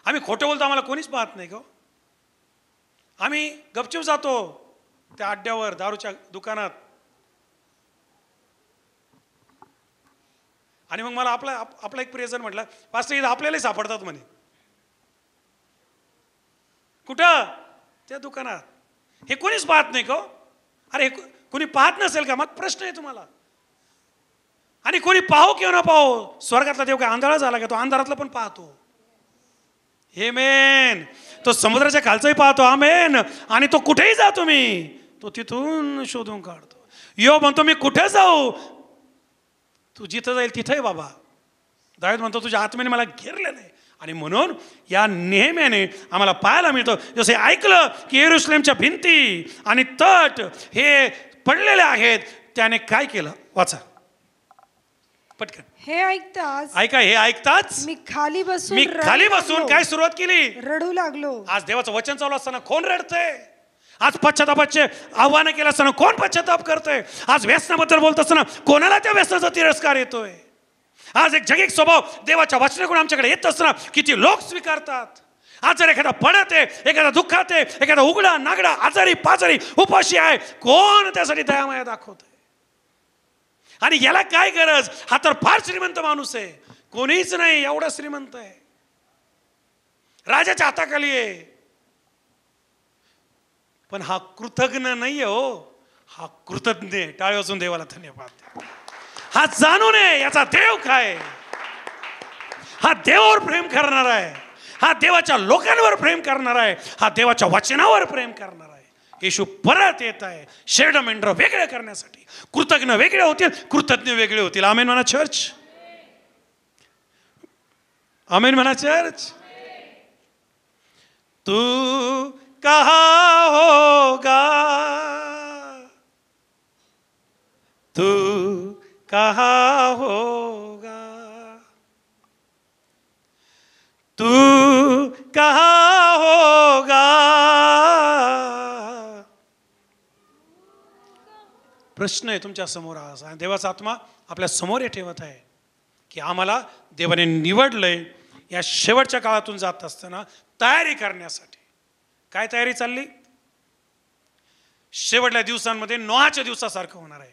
आम्ही खोटं बोलतो आम्हाला कोणीच पाहत नाही का? आम्ही गपचूप जातो त्या अड्ड्यावर, दारूच्या दुकानात. आणि मग मला आपला एक प्रियजन म्हटलं, पास्टर इथं आपल्यालाही सापडतात म्हणे. कुठं? त्या दुकानात. हे कोणीच पाहत नाही का? अरे हे कोणी पाहत नसेल का? मग प्रश्न आहे तुम्हाला. आणि कोणी पाहो किंवा ना पाहो, स्वर्गातला देव काय आंधळा झाला का? तो अंधारातला पण पाहतो. हे मेन, तो समुद्राच्या खालचाही पाहतो. आमेन. आणि तो कुठेही जा तुम्ही, तो तिथून शोधून काढतो. यो म्हणतो मी कुठे जाऊ? तू जिथं जाईल तिथंही बाबा. दावीद म्हणतो तुझ्या आत्म्याने मला घेरलेलं आहे. आणि म्हणून या नेहमीने आम्हाला पाहायला मिळतं, जसे ऐकलं की येरुशलेमच्या भिंती आणि तट हे पडलेले आहेत, त्याने काय केलं? वाचा पटकन. हे ऐकताच, ऐका, हे ऐकताच मी खाली बसून काय सुरुवात केली? रडू लागलो. आज देवाचं वचन चालू असताना कोण रडतंय? आज पश्चातापाचे आव्हानं केलं असताना कोण पश्चाताप करतोय? आज व्यसनाबद्दल बोलत असताना कोणाला त्या व्यसनाचा तिरस्कार येतोय? आज एक जगिक स्वभाव देवाच्या वचनाकडून आमच्याकडे येत असताना किती लोक स्वीकारतात. आज जर एखादा पडत आहे, एखादा दुःखात आहे, एखादा उघडा नागडा आजारी पाजारी उपाशी आहे, कोण त्यासाठी दयामाया दाखवतोय? आणि याला काय गरज? हा तर फार श्रीमंत माणूस आहे. कोणीच नाही एवढा श्रीमंत आहे, राजाच्या हाताखाली आहे. पण हा कृतज्ञ नाहीये हो, हा कृतज्ञ आहे. टाळी वाजून देवाला धन्यवाद. हा जाणून आहे याचा देव काय. हा देवावर प्रेम करणार आहे, हा देवाच्या लोकांवर प्रेम करणार आहे, हा देवाच्या वचनावर प्रेम करणार आहे. येशू परत येत आहे शेड मेंढर वेगळे करण्यासाठी. कृतज्ञ वेगळे होतील, कृतज्ञ वेगळे होतील. आमेन म्हणा चर्च. आमेन म्हणा चर्च. तू कहाँ होगा, तू कहाँ होगा, तू कहाँ होगा. प्रश्न आहे तुमच्या समोर आज. देवाचा आत्मा आपल्या समोर हे ठेवत आहे की आम्हाला देवाने निवडलंय या शेवटच्या काळातून जात असताना तयारी करण्यासाठी. काय तयारी चालली? शेवटल्या दिवसांमध्ये नोहाच्या दिवसासारखं होणार आहे.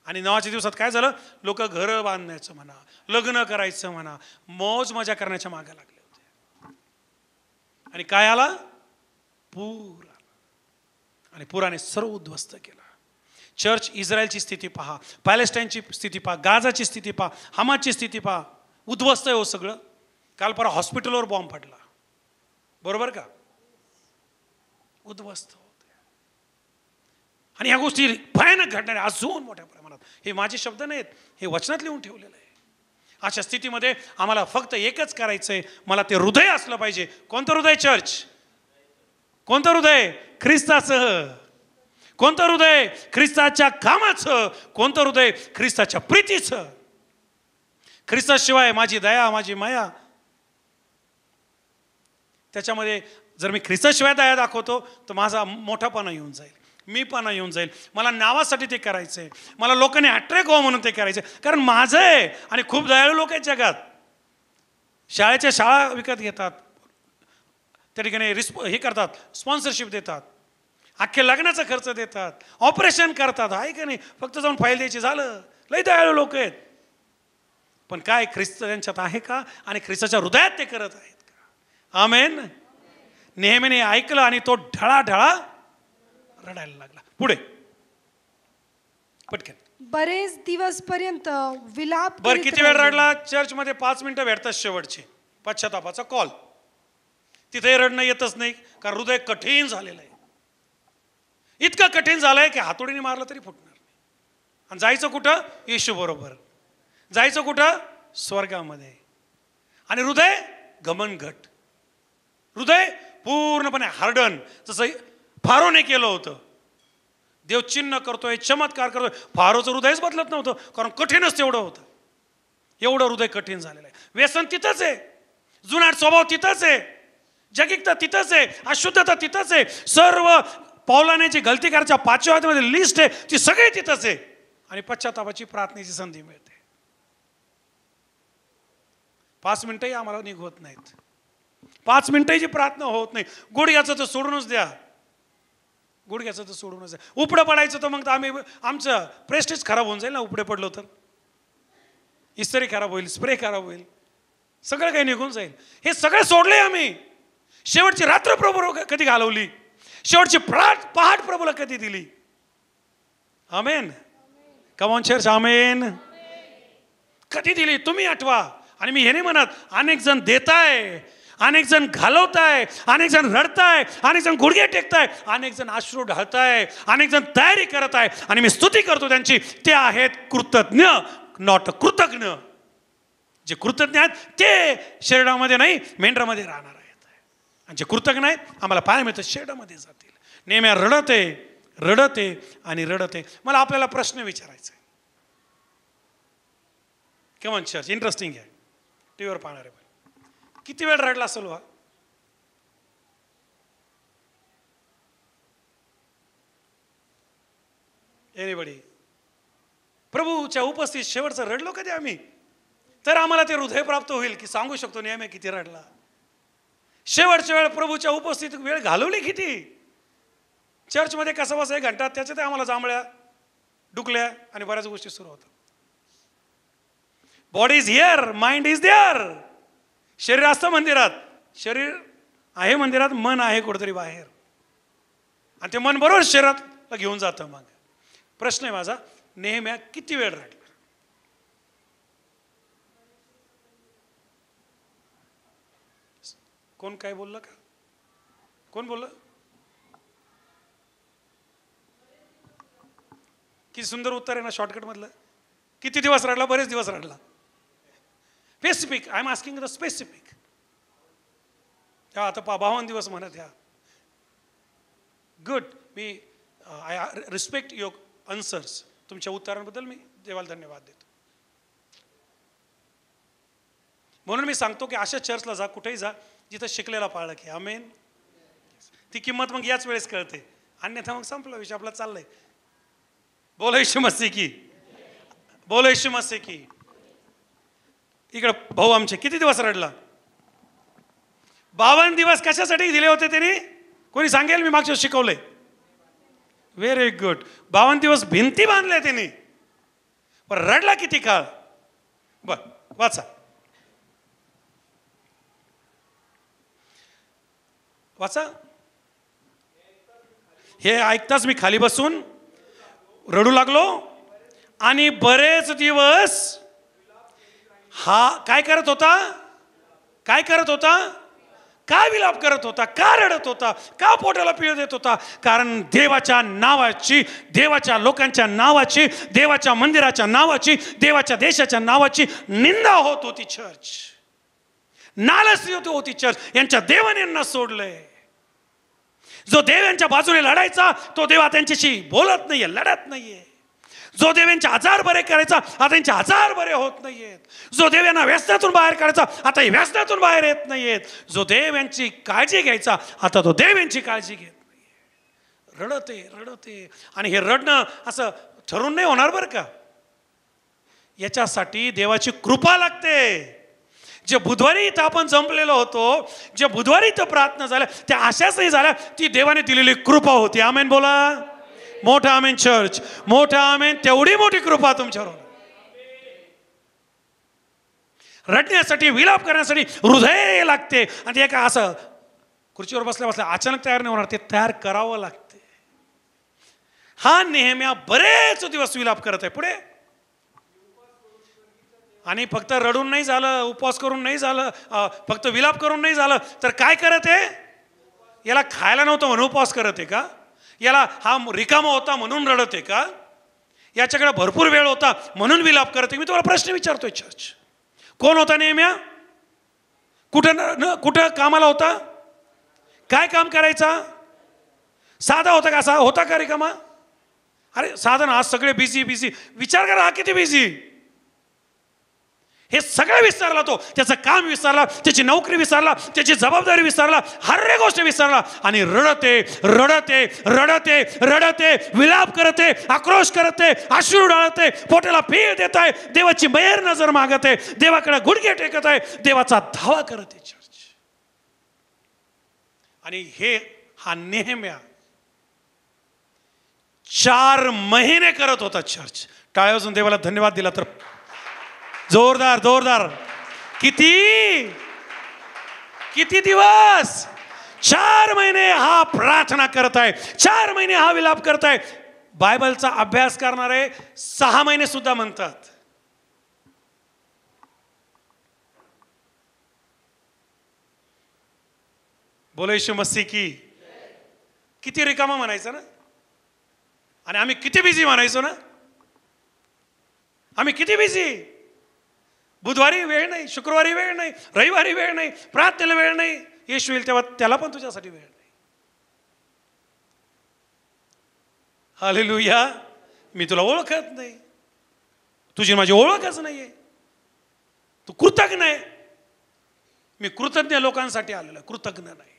आणि नोहाच्या दिवसात काय झालं? लोक घरं बांधण्याचं म्हणा, लग्न करायचं म्हणा, मौज मजा करण्याच्या मागे लागले होते. आणि काय आला? पूर आला. आणि पुराने सर्व उद्ध्वस्त केला. चर्च इस्रायलची स्थिती पहा, पॅलेस्टाईनची स्थिती पहा, गाजाची स्थिती पहा, हमासची स्थिती पहा. उद्ध्वस्त आहे हो सगळं. काल परवा हॉस्पिटलवर बॉम्ब पडला, बरोबर का? उद्ध्वस्त होते. आणि ह्या गोष्टी भयानक घडणार आहे अजून मोठ्या प्रमाणात. हे माझे शब्द नाहीत, हे वचनात लिहून ठेवलेलं आहे. अशा स्थितीमध्ये आम्हाला फक्त एकच करायचंय, मला ते हृदय असलं पाहिजे. कोणतं हृदय चर्च? कोणतं हृदय? ख्रिस्ताचं. कोणतं हृदय? ख्रिस्ताच्या कामाचं. कोणतं हृदय? ख्रिस्ताच्या प्रीतीचं. ख्रिस्ताशिवाय माझी दया, माझी माया, त्याच्यामध्ये जर मी ख्रिस्ताशिवाय दया दाखवतो तर माझा मोठापणा येऊन जाईल, मीपणा येऊन जाईल. मला नावासाठी ते करायचंय, मला लोकांनी अट्रॅक्ट व्हावं म्हणून ते करायचंय, कारण माझं आहे. आणि खूप दयाळू लोक आहेत जगात. शाळेच्या शाळा विकत घेतात, त्या ठिकाणी हे करतात, स्पॉन्सरशिप देतात, अख्खे लग्नाचा खर्च देतात, ऑपरेशन करतात. आहे का नाही? फक्त जाऊन फाईल द्यायची, झालं. लई दयाळू लोक आहेत. पण काय ख्रिस्त त्यांच्यात आहे का? आणि ख्रिस्ताच्या हृदयात ते करत आहेत का? आमेन. नेहमीने ऐकलं आणि तो ढळाढळा रडायला लागला. पुढे पटकन. बरेच दिवस पर्यंत विलाप. बरं, किती वेळ रडला? चर्चमध्ये 5 मिनिटं भेटतात शेवटची, पश्चातापाचा कॉल. तिथे रडणं येतच नाही, कारण हृदय कठीण झालेलं आहे. इतकं कठीण झालंय की हातोडीने मारलं तरी फुटणार नाही. आणि जायचं कुठं? येशू बरोबर. जायचं कुठं? स्वर्गामध्ये. आणि हृदय घमनघट, हृदय पूर्णपणे हार्डन, जसं फारोने केलं होतं. देव चिन्ह करतोय, चमत्कार करतोय. फारोचं हृदयच बदलत नव्हतं, कारण कठीणच तेवढं होतं. एवढं हृदय कठीण झालेलं आहे. व्यसन तिथंच आहे, जुनाट स्वभाव तिथंच आहे, जगिकता तिथंच आहे, अशुद्धता तिथंच आहे. सर्व पौलाने जी गलती करायच्या 5व्या अध्यायामध्ये लिस्ट आहे ती सगळी तिथंच आहे. आणि पश्चातापाची प्रार्थनेची संधी मिळते. 5 मिनिटंही आम्हाला निघवत नाहीत. 5 मिनिटंही जी प्रार्थना होत नाही. गुडघ्याचं तर सोडूनच द्या, गुडघ्याचं तर सोडूनच द्या. उपडं पडायचं तर मग आम्ही, आमचं प्रेस्टिज खराब होऊन जाईल ना. उपडे पडलो तर इस्त्री खराब होईल, स्प्रे खराब होईल, सगळं काही निघून जाईल. हे सगळं सोडले आम्ही. शेवटची रात्र प्रभू कधी घालवली, शेवटची पहाट प्रभूला कधी दिली. आमेन. कम ऑन चर्च, आमेन. कधी दिली तुम्ही आठवा. आणि मी हे नाही म्हणत, अनेक जण देताय, अनेक जण घालवताय, अनेक जण रडताय, अनेक जण गुडघे टेकताय, अनेक जण अश्रू ढाळताय, अनेक जण तयारी करत आहे. आणि मी स्तुती करतो त्यांची. ते आहेत कृतज्ञ, नॉट कृतज्ञ. जे कृतज्ञ आहेत ते शेरडामध्ये नाही, मेंढरामध्ये राहणार आहेत. आणि जे कृतज्ञ आहेत आम्हाला पाहायला मिळतं शेरडामध्ये जातील. नेहमी रडते, रडते आणि रडते. मला आपल्याला प्रश्न विचारायचा आहे. केव्हा चर्च इंटरेस्टिंग आहे. टीव्हीवर पाहणारे किती वेळ रडला असेल वा? एनीबडी? प्रभूच्या उपस्थित शेवटचं रडलो कधी आम्ही? तर आम्हाला ते हृदय प्राप्त होईल की सांगू शकतो नेहमी किती रडला. शेवटच्या वेळ प्रभूच्या उपस्थित वेळ घालवली किती. चर्चमध्ये कसा बसा 1 घंटा, त्याच्यात आम्हाला जांभळ्या, डुकल्या आणि बऱ्याच गोष्टी सुरू होतात. Body is here, mind is there. शरीर असतं मंदिरात, शरीर आहे मंदिरात, मन आहे कुठेतरी बाहेर. आणि ते मन बरोबर शरीराला घेऊन जातं. मग प्रश्न आहे माझा, नेहम्या किती वेळ रडला? कोण काय बोललं का? कोण बोललं? किती सुंदर उत्तर आहे ना शॉर्टकट मधलं. किती दिवस रडला? बरेच दिवस रडला. Specific, I am asking the specific. आता 52 दिवस म्हणत ह्या. गुड. मी आय रिस्पेक्ट युअर आन्सर्स. तुमच्या उत्तरांबद्दल मी देवाला धन्यवाद देतो. म्हणून मी सांगतो की अशा चर्चला जा, कुठेही जा जिथं शिकलेला पाळलं की. आमेन. ती किंमत मग याच वेळेस कळते. अन्यथा मग संपला विषय आपला चाललाय. बोलो येशू मसीह की, बोलो येशू मसीह की. इकडे भाऊ आमचे किती दिवस रडला? 52 दिवस कशासाठी दिले होते त्यांनी? कोणी सांगेल? मी मागच्या शिकवलंय. Very good. 52 दिवस भिंती बांधल्या त्यांनी. पण रडला किती काळ? बर वाचा, वाचा. हे ऐकताच मी खाली बसून रडू लागलो आणि बरेच दिवस हा काय करत होता? काय करत होता? का विलाप करत होता? का रडत होता? का पोटाला पीळ देत होता? कारण देवाच्या नावाची, देवाच्या लोकांच्या नावाची, देवाच्या मंदिराच्या नावाची, देवाच्या देशाच्या नावाची निंदा होत होती. चर्च नालस्ती होती. चर्च यांच्या देवाने यांना सोडलंय. जो देव यांच्या बाजूने लढायचा तो देव त्यांच्याशी बोलत नाहीये, लढत नाहीये. जो देव यांचे आजार बरे करायचा आता त्यांचे आजार बरे होत नाहीयेत. जो देव यांना व्यसनातून बाहेर काढायचा आता हे व्यसनातून बाहेर येत नाहीयेत. जो देव यांची काळजी घ्यायचा आता तो देव यांची काळजी घेत नाहीये. रडते, रडते. आणि हे रडणं असं ठरून नाही होणार बरं का. याच्यासाठी देवाची कृपा लागते. जे बुधवारी इथं आपण जमलेलो होतो, जे बुधवारी इथं प्रार्थना झाल्या त्या अशाच नाही झाल्या, ती देवाने दिलेली कृपा होती. आमेन बोला. मोठा आमेन चर्च, मोठा आमेन. तेवढी मोठी कृपा तुमच्यावर. रडण्यासाठी, विलाप करण्यासाठी हृदय लागते. आणि ते काय असं खुर्चीवर बसल्या बसल्या अचानक तयार नाही होणार, ते तयार करावं लागते. हा नेहम्या बरेच दिवस विलाप करत आहे. पुढे आणि फक्त रडून नाही झालं, उपवास करून नाही झालं, फक्त विलाप करून नाही झालं, तर काय करत आहे? याला खायला नव्हतं म्हणून उपवास करत आहे का? याला हा रिकामा होता म्हणून रडत आहे का? याच्याकडे भरपूर वेळ होता म्हणून विलाप करत आहे? मी तुम्हाला प्रश्न विचारतोय चर्च. कोण होता नेहम्या? कुठं कामाला होता? काय काम करायचा? साधा होता का? असा होता का रिकामा? अरे साधन आज सगळे बिझी बिझी. विचार करा हा किती बिझी. हे सगळं विसरला तो. त्याचं काम विसरला, त्याची नोकरी विसरला, त्याची जबाबदारी विसरला, हर एक गोष्ट विसरला आणि रडते रडते रडते रडते, विलाप करते, आक्रोश करते, अश्रू डाळते, पोटाला पीळ देत आहे, देवाची मेहर नजर मागत आहे, देवाकडे गुडघे टेकत आहे, देवाचा धावा करते चर्च. आणि हा नेहम्या 4 महिने करत होता चर्च. टाळ्या वाजून देवाला धन्यवाद दिला तर जोरदार जोरदार. किती दिवस? 4 महिने हा प्रार्थना करत आहे, 4 महिने हा विलाप करत आहे. बायबलचा अभ्यास करणारे 6 महिने सुद्धा म्हणतात. बोलो येशू मसीह की. किती रिकामा म्हणायचं ना, आणि आम्ही किती बिझी म्हणायचो ना. आम्ही किती बिझी. बुधवारी वेळ नाही, शुक्रवारी वेळ नाही, रविवारी वेळ नाही, प्रार्थनेला वेळ नाही. येशू येईल तेव्हा त्याला पण तुझ्यासाठी वेळ नाही. हालेलुया. मी तुला ओळखत नाही, तुझी माझी ओळखच नाहीये, तू कृतज्ञ आहे. मी कृतज्ञ लोकांसाठी आलेलो, कृतज्ञ नाही.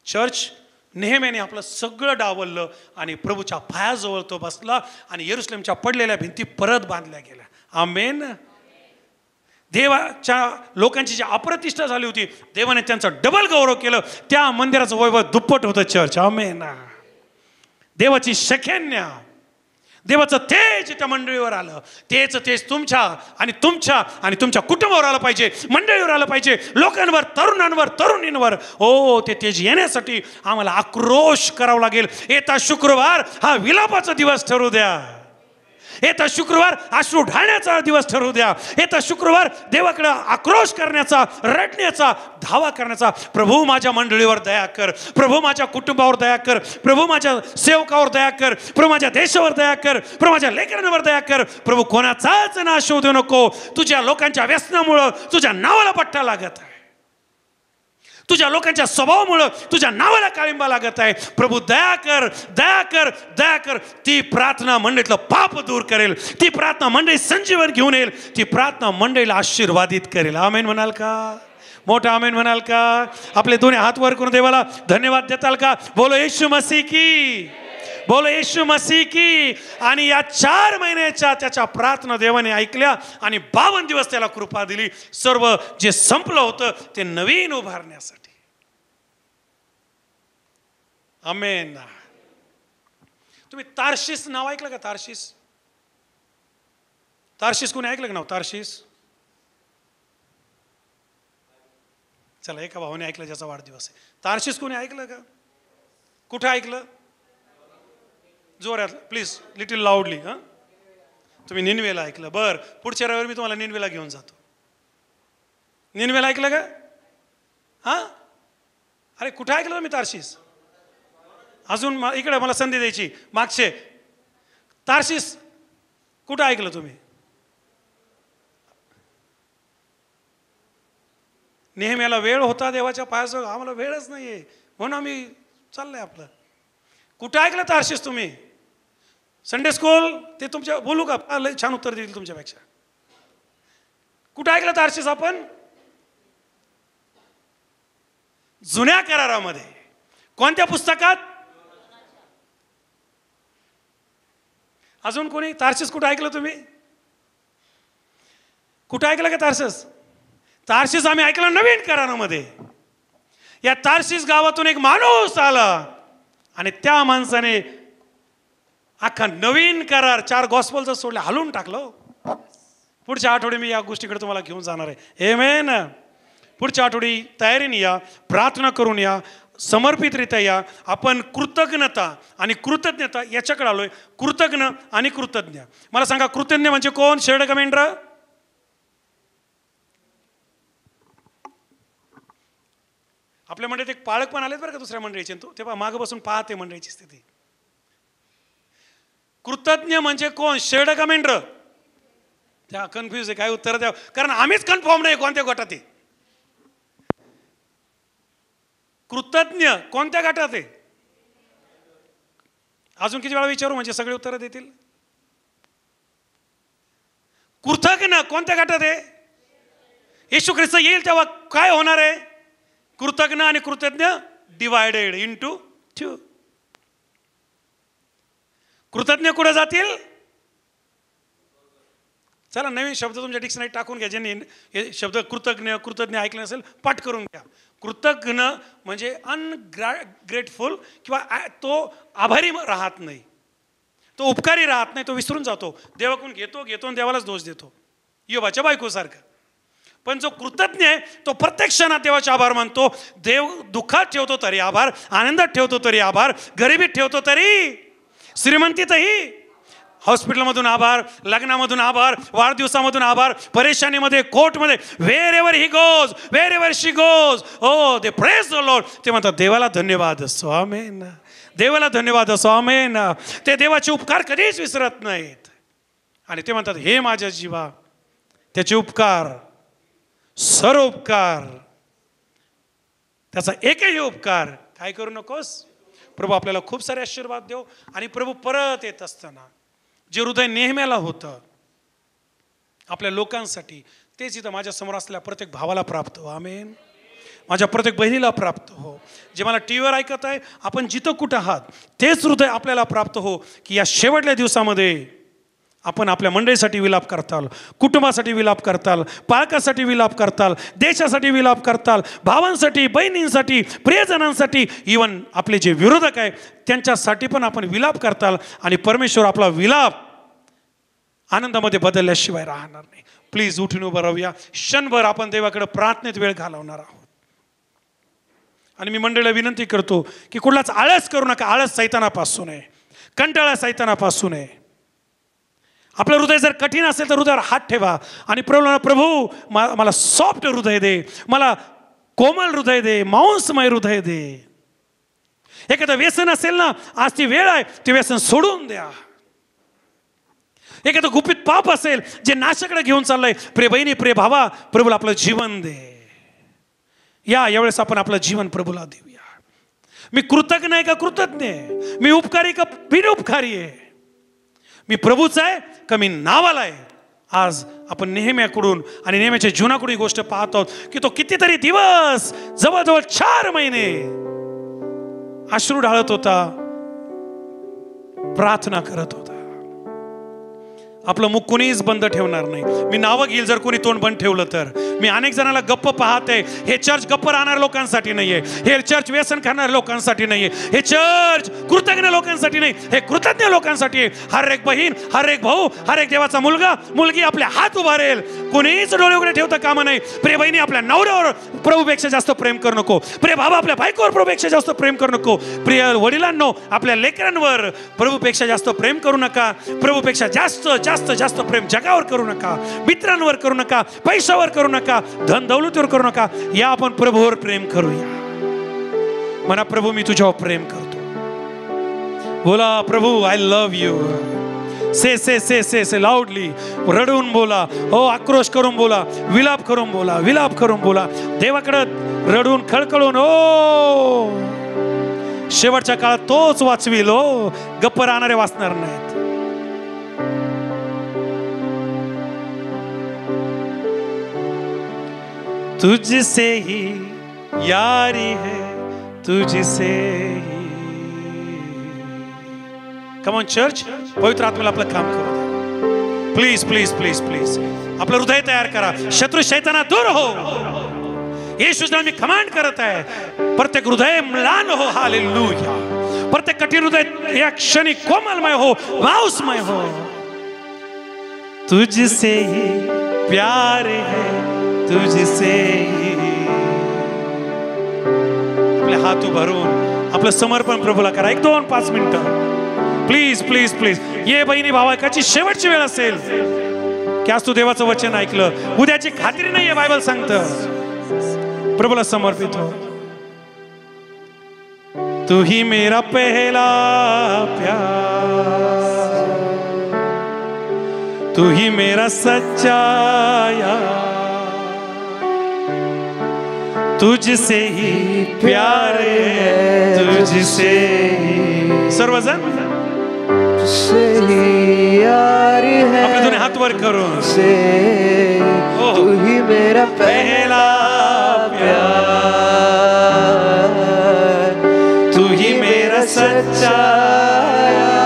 चर्च, नेहम्याने आपलं सगळं डावललं आणि प्रभूच्या पायाजवळ तो बसला आणि यरूशलेमच्या पडलेल्या भिंती परत बांधल्या गेल्या. आमेन. देवाच्या लोकांची जी अप्रतिष्ठा झाली होती, देवाने त्यांचा डबल गौरव केलं. त्या मंदिराचं वैभव दुप्पट होतं चर्च. आमेन. देवाची शक्यन्या, देवाचं तेज त्या मंडळीवर आलं. तेज तुमच्या आणि तुमच्या कुटुंबावर आलं पाहिजे, मंडळीवर आलं पाहिजे, लोकांवर, तरुणांवर, तरुणींवर. ओ ते तेज येण्यासाठी आम्हाला आक्रोश करावा लागेल. येता शुक्रवार हा विलापाचा दिवस ठरू द्या. येता शुक्रवार अश्रू ढाळण्याचा दिवस ठरू द्या. येता शुक्रवार देवाकडे आक्रोश करण्याचा, रडण्याचा, धावा करण्याचा. प्रभू माझ्या मंडळीवर दया कर, प्रभू माझ्या कुटुंबावर दया कर, प्रभू माझ्या सेवकावर दया कर, प्रभू माझ्या देशावर दया कर, प्रभू माझ्या लेकरांवर दया कर. प्रभू कोणाचाच नाश होऊ देऊ नको. तुझ्या लोकांच्या व्यसनामुळं तुझ्या नावाला पट्टा लागत आहे, तुझ्या लोकांच्या स्वभावामुळं तुझ्या नावाला काळिंबा लागत आहे. प्रभू दया कर, दया कर, दया कर. ती प्रार्थना मंडळीतलं पाप दूर करेल, ती प्रार्थना मंडळी संजीवन घेऊन येईल, ती प्रार्थना मंडळीला आशीर्वादित करेल. आमेन म्हणाल का? मोठा आमेन म्हणाल का? आपले दोन्ही हात वर करून देवाला धन्यवाद देताल का? बोलो येशू मसीह की, बोलो येशू मसीह की. आणि या 4 महिन्याच्या त्याच्या प्रार्थना देवाने ऐकल्या आणि 52 दिवस त्याला कृपा दिली. सर्व जे संपलं होतं ते नवीन उभारण्यासाठी. आमेन. तुम्ही तार्शिस नाव ऐकलं का? तार्शिस, तार्शिस कोणी ऐकलं का नाव? तार्शिस. चला, एका भावाने ऐकलं ज्याचा वाढदिवस आहे. तार्शिस कोणी ऐकलं का? कुठं ऐकलं? जोरात प्लीज, लिटिल लाऊडली. हां, तुम्ही निनवेला ऐकलं. बरं, पुढच्या रविवारी मी तुम्हाला निनवेला घेऊन जातो. निनवेला ऐकलं का? हां, अरे कुठं ऐकलं तुम्ही तार्शिस? अजून इकडे मला संधी द्यायची. मागचे तार्शिस कुठं ऐकलं तुम्ही? नेहम्याला वेळ होता देवाच्या पायाजवळ, आम्हाला वेळच नाहीये म्हणून आम्ही चाललंय आपलं. कुठं ऐकलं तार्शिस तुम्ही? संडे स्कूल ते तुमच्या बोलू का? लय छान उत्तर देईल तुमच्यापेक्षा. कुठं ऐकलं तार्शिस आपण? जुन्या करारामध्ये. कोणत्या पुस्तकात? अजून कोणी? तार्शिस कुठं ऐकलं तुम्ही? कुठं ऐकलं का तार्शिस? तार्शिस आम्ही ऐकलं नवीन करारामध्ये. या तार्शिस गावातून एक माणूस आला आणि त्या माणसाने अख्खा नवीन करार 4 गॉस्पलचं सोडलं, हलवून टाकलं. पुढच्या आठवडी मी या गोष्टीकडे तुम्हाला घेऊन जाणार आहे. आमेन. पुढच्या आठवडी तयारीने या, प्रार्थना करून या, समर्पितरित्या या. आपण कृतज्ञता आणि कृतज्ञता याच्याकडे आलोय. कृतज्ञ आणि कृतज्ञ. मला सांगा, कृतज्ञ म्हणजे कोण? Shared commenter. आपल्या मंडळीत एक पाळक पण आलेत बरं का दुसऱ्या मंडळीचे, तो ते मागं बसून पाहते मंडळीची स्थिती. कृतज्ञ म्हणजे कोण, शेड का मेंढर? त्या कन्फ्युज आहे, काय उत्तर द्यावं, कारण आम्हीच कन्फर्म नाही कोणत्या गटात आहे. कृतज्ञ कोणत्या गटात आहे? अजून किती वेळा विचारू म्हणजे सगळे उत्तर देतील? कृतज्ञ कोणत्या गटात आहे? येशू ख्रिस्त येईल तेव्हा काय होणार आहे? कृतज्ञ आणि कृतज्ञ डिवायडेड इंटू 2. कृतज्ञ कुठे जातील? चला नवीन शब्द तुमच्या डिक्शनरीत टाकून घ्या. ज्यांनी हे शब्द कृतज्ञ ऐकले नसेल पाठ करून घ्या. कृतज्ञ म्हणजे अनग्रेटफुल, किंवा तो आभारी राहत नाही, तो उपकारी राहत नाही, तो विसरून जातो, देवाकडून घेतो आणि देवालाच दोष देतो, योबाच्या बायकोसारखं. पण जो कृतज्ञ आहे तो प्रत्येक क्षणात देवाचे आभार मानतो. देव दुःखात ठेवतो तरी आभार, आनंदात ठेवतो तरी आभार, गरिबीत ठेवतो तरी, श्रीमंतीतही, हॉस्पिटलमधून आभार, लग्नामधून आभार, वाढदिवसामधून आभार, परेशानीमध्ये, कोर्टमध्ये, wherever he goes, wherever she goes, oh they praise the Lord. ते म्हणतात देवाला धन्यवाद असो, आमेन, देवाला धन्यवाद असो, आमेन. ते देवाचे उपकार कधीच विसरत नाहीत. आणि ते म्हणतात हे माझ्या जीवा, त्याचे उपकार, सर्व उपकार, त्याचा एकही उपकार काय करू नकोस. प्रभू आपल्याला खूप सारे आशीर्वाद देव. आणि प्रभू परत येत असताना जे हृदय नेहमीला होतं आपल्या लोकांसाठी, तेच इथं माझ्या समोर असलेल्या प्रत्येक भावाला प्राप्त हो, आमेन. माझ्या प्रत्येक बहिणीला प्राप्त हो. जे मला टी व्हीवर ऐकत आहे, आपण जिथं कुठं आहात तेच हृदय आपल्याला प्राप्त हो, की या शेवटल्या दिवसामध्ये आपण आपल्या मंडळीसाठी विलाप करताल, कुटुंबासाठी विलाप करताल, पालकासाठी विलाप करताल, देशासाठी विलाप करताल, भावांसाठी, बहिणींसाठी, प्रियजनांसाठी, इवन आपले जे विरोधक आहे त्यांच्यासाठी पण आपण विलाप करताल. आणि परमेश्वर आपला विलाप आनंदामध्ये बदलल्याशिवाय राहणार नाही. प्लीज उठून उभं राहूया. क्षणभर आपण देवाकडे प्रार्थनेत वेळ घालवणार आहोत. आणि मी मंडळीला विनंती करतो की कुठलाच आळस करू नका. आळस सैतानापासून आहे, कंटाळा सैतानापासून आहे. आपलं हृदय जर कठीण असेल तर हृदयावर हात ठेवा आणि प्रभू मला सॉफ्ट हृदय दे, मला कोमल हृदय दे, मांसमय हृदय दे. एखादं व्यसन असेल ना, आज ती वेळ आहे, ते व्यसन सोडून द्या. एखादं गुपित पाप असेल जे नाशाकडे घेऊन चाललंय, प्रिय बहिणी, प्रिय भावा, प्रभूला आपलं जीवन दे. यावेळेस आपण आपलं जीवन प्रभूला देऊया. मी कृतज्ञ आहे का कृतज्ञ आहे? मी उपकारी का बिनउपकारी आहे? मी प्रभूचा आहे का मी नावाला आहे? आज आपण नेहम्याकडून आणि नेहमीच्या जीवनाकडून ही गोष्ट पाहत आहोत की तो कितीतरी दिवस, जवळजवळ 4 महिने अश्रू ढाळत होता, प्रार्थना करत होता. आपलं मुख कोणीच बंद ठेवणार नाही. मी नावं घेईल जर कोणी तोंड बंद ठेवलं तर. मी अनेक जणांना गप्प पाहते. हे चर्च गप्प राहणाऱ्या लोकांसाठी नाहीये, हे चर्च व्यसन करणाऱ्या लोकांसाठी नाहीये, हे चर्च कृतज्ञ लोकांसाठी नाही, हे कृतज्ञ लोकांसाठी आहे. हर एक बहीण, हर एक भाऊ, हर एक देवाचा मुलगा, मुलगी आपले हात उभारेल. कोणीच डोळे उघडे ठेवता कामा नाही. प्रिय बहिणी, आपल्या नवऱ्यावर प्रभूपेक्षा जास्त प्रेम करू नको. प्रिय भावा, आपल्या बायकोवर प्रभूपेक्षा जास्त प्रेम करू नको. प्रिय वडिलांनो, आपल्या लेकरांवर प्रभूपेक्षा जास्त प्रेम करू नका. प्रभूपेक्षा जास्त जास्त जास्त प्रेम जगावर करू नका, मित्रांवर करू नका, पैशावर करू नका, धन दौलतीवर करू नका. या आपण प्रभूवर प्रेम करूया. म्हणा, प्रभू मी तुझ्यावर प्रेम करतो. बोला, प्रभू I love you. Say say say say say loudly. रडून बोला, हो आक्रोश करून बोला, विलाप करून बोला, विलाप करून बोला. देवाकडे रडून खळखळून, ओ शेवटच्या काळात तोच वाचविल. हो, गप्प राहणारे वाचणार नाहीत. तुझसे ही यारी है, तुझसे ही. कम ऑन चर्च, पवित्र आत्म्याला आपलं काम करू द्या. प्लीज प्लीज प्लीज प्लीज आपलं हृदय तयार करा. शत्रू शैताना दूर हो. येशूच्या नावाने मी कमांड करत आहे, प्रत्येक हृदय म्लान हो. हालेलुया. प्रत्येक कठीण हृदय या क्षणी कोमलमय हो, मांसमय हो. तुझसे ही प्यार है, तुझसे ही. आपले हात उभारून आपलं समर्पण प्रभूला करा. 1-2-5 मिनिटं प्लीज प्लीज प्लीज. ये बहिणी भावाकाची शेवटची वेळ असेल की आज तू देवाचं वचन ऐकलं, उद्याची खात्री नाहीये. बायबल सांगतं प्रभूला समर्पित हो. तू ही मेरा पहला प्यार, तू ही मेरा सच्चा यार, तुझसे ही प्यार है, तुझसे ही। सर्वजण यार है, आपले दोन्ही हात वर करून से तू ही मेरा पहला प्यार, तू ही मेरा सच्चा यार,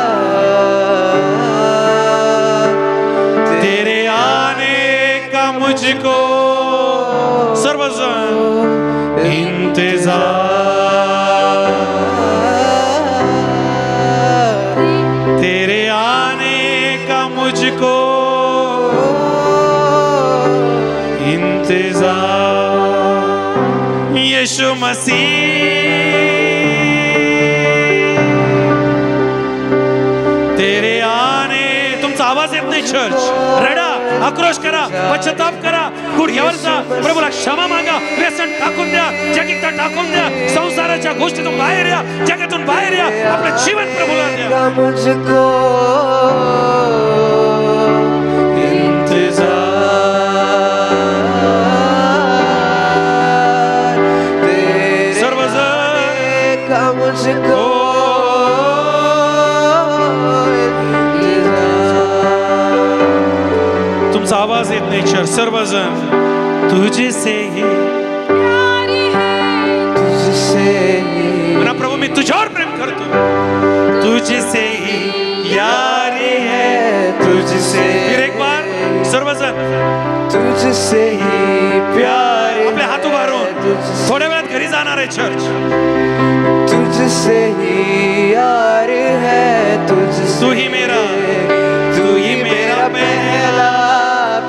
तेरे आने का मुझको सर्वजण इंतजार, तेरे आने का मुझको इंतजार। यीशु मसीह तेरे आने, तुमचा आवाज येत नाही चर्च, रडा, आक्रोश करा, पश्चाताप करा, गुढग्यावर जा, प्रभूला क्षमा मागा, व्यसन टाकून द्या, जगिकता टाकून द्या, संसाराच्या गोष्टीतून बाहेर या, जगातून बाहेर या, आपलं जीवन प्रभूला द्या। मुझको इंतजार, सर्वजण का मुझको इंतजार। तुमचा आवाज येत नाही चर्च, सर्वजण तुझसे ही तुझसे ही म्हणा, प्रभू मी तुझ्यावर प्रेम करतो, तुझसे ही यारी है, तुझसे। फिर एक बार सर्वजण तुझसे ही प्यार, आपले हात उभारून थोड्या वेळात घरी जाणार आहे चर्च। तुझसे ही यार है, तुझसे तू ही मेरा पहला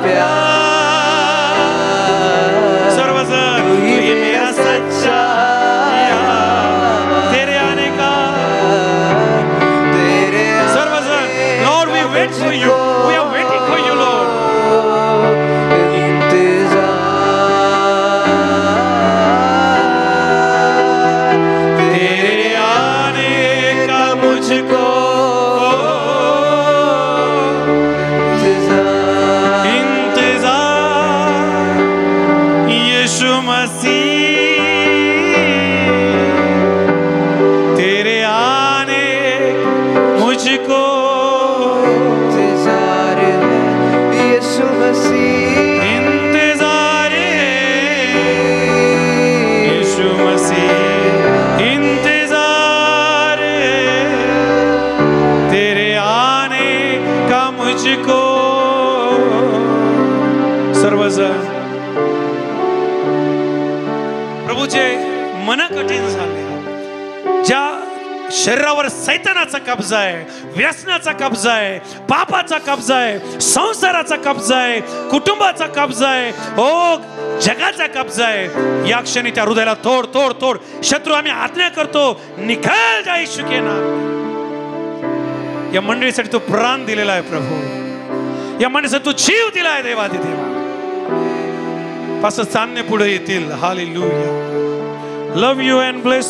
प्यार, सर्वजण तू ही मेरा सच्चा यार, तेरे आने का तेरे सर्वजण lord we wait for you, we are waiting for you lord. इंतजार, तेरे आने का मुझको इंतजार, यीशु मसीह तेरे आने मुझको इंतजार है, यीशु मसीह इंतजार है, यीशु मसीह इंतजार है, तेरे आने का मुझको। सर्वजण प्रभूचे मन कठीण झाले, ज्या शरीरावर सैतानाचा कब्जा आहे, व्यसनाचा कब्जा आहे, पापाचा कब्जा आहे, संसाराचा कब्जा आहे, कुटुंबाचा कब्जा आहे, हो जगाचा कब्जा आहे, या क्षणी त्या हृदयाला तोड तोड तोड। शत्रू आम्ही आज्ञा करतो, निखळ जा येशू के नाम। या मंडळीसाठी तू प्राण दिलेला आहे प्रभू, या मंडळीसाठी तू जीव दिला आहे देवादी देवा। पास चांदणे पुढे येतील, hallelujah. Love you and bless you.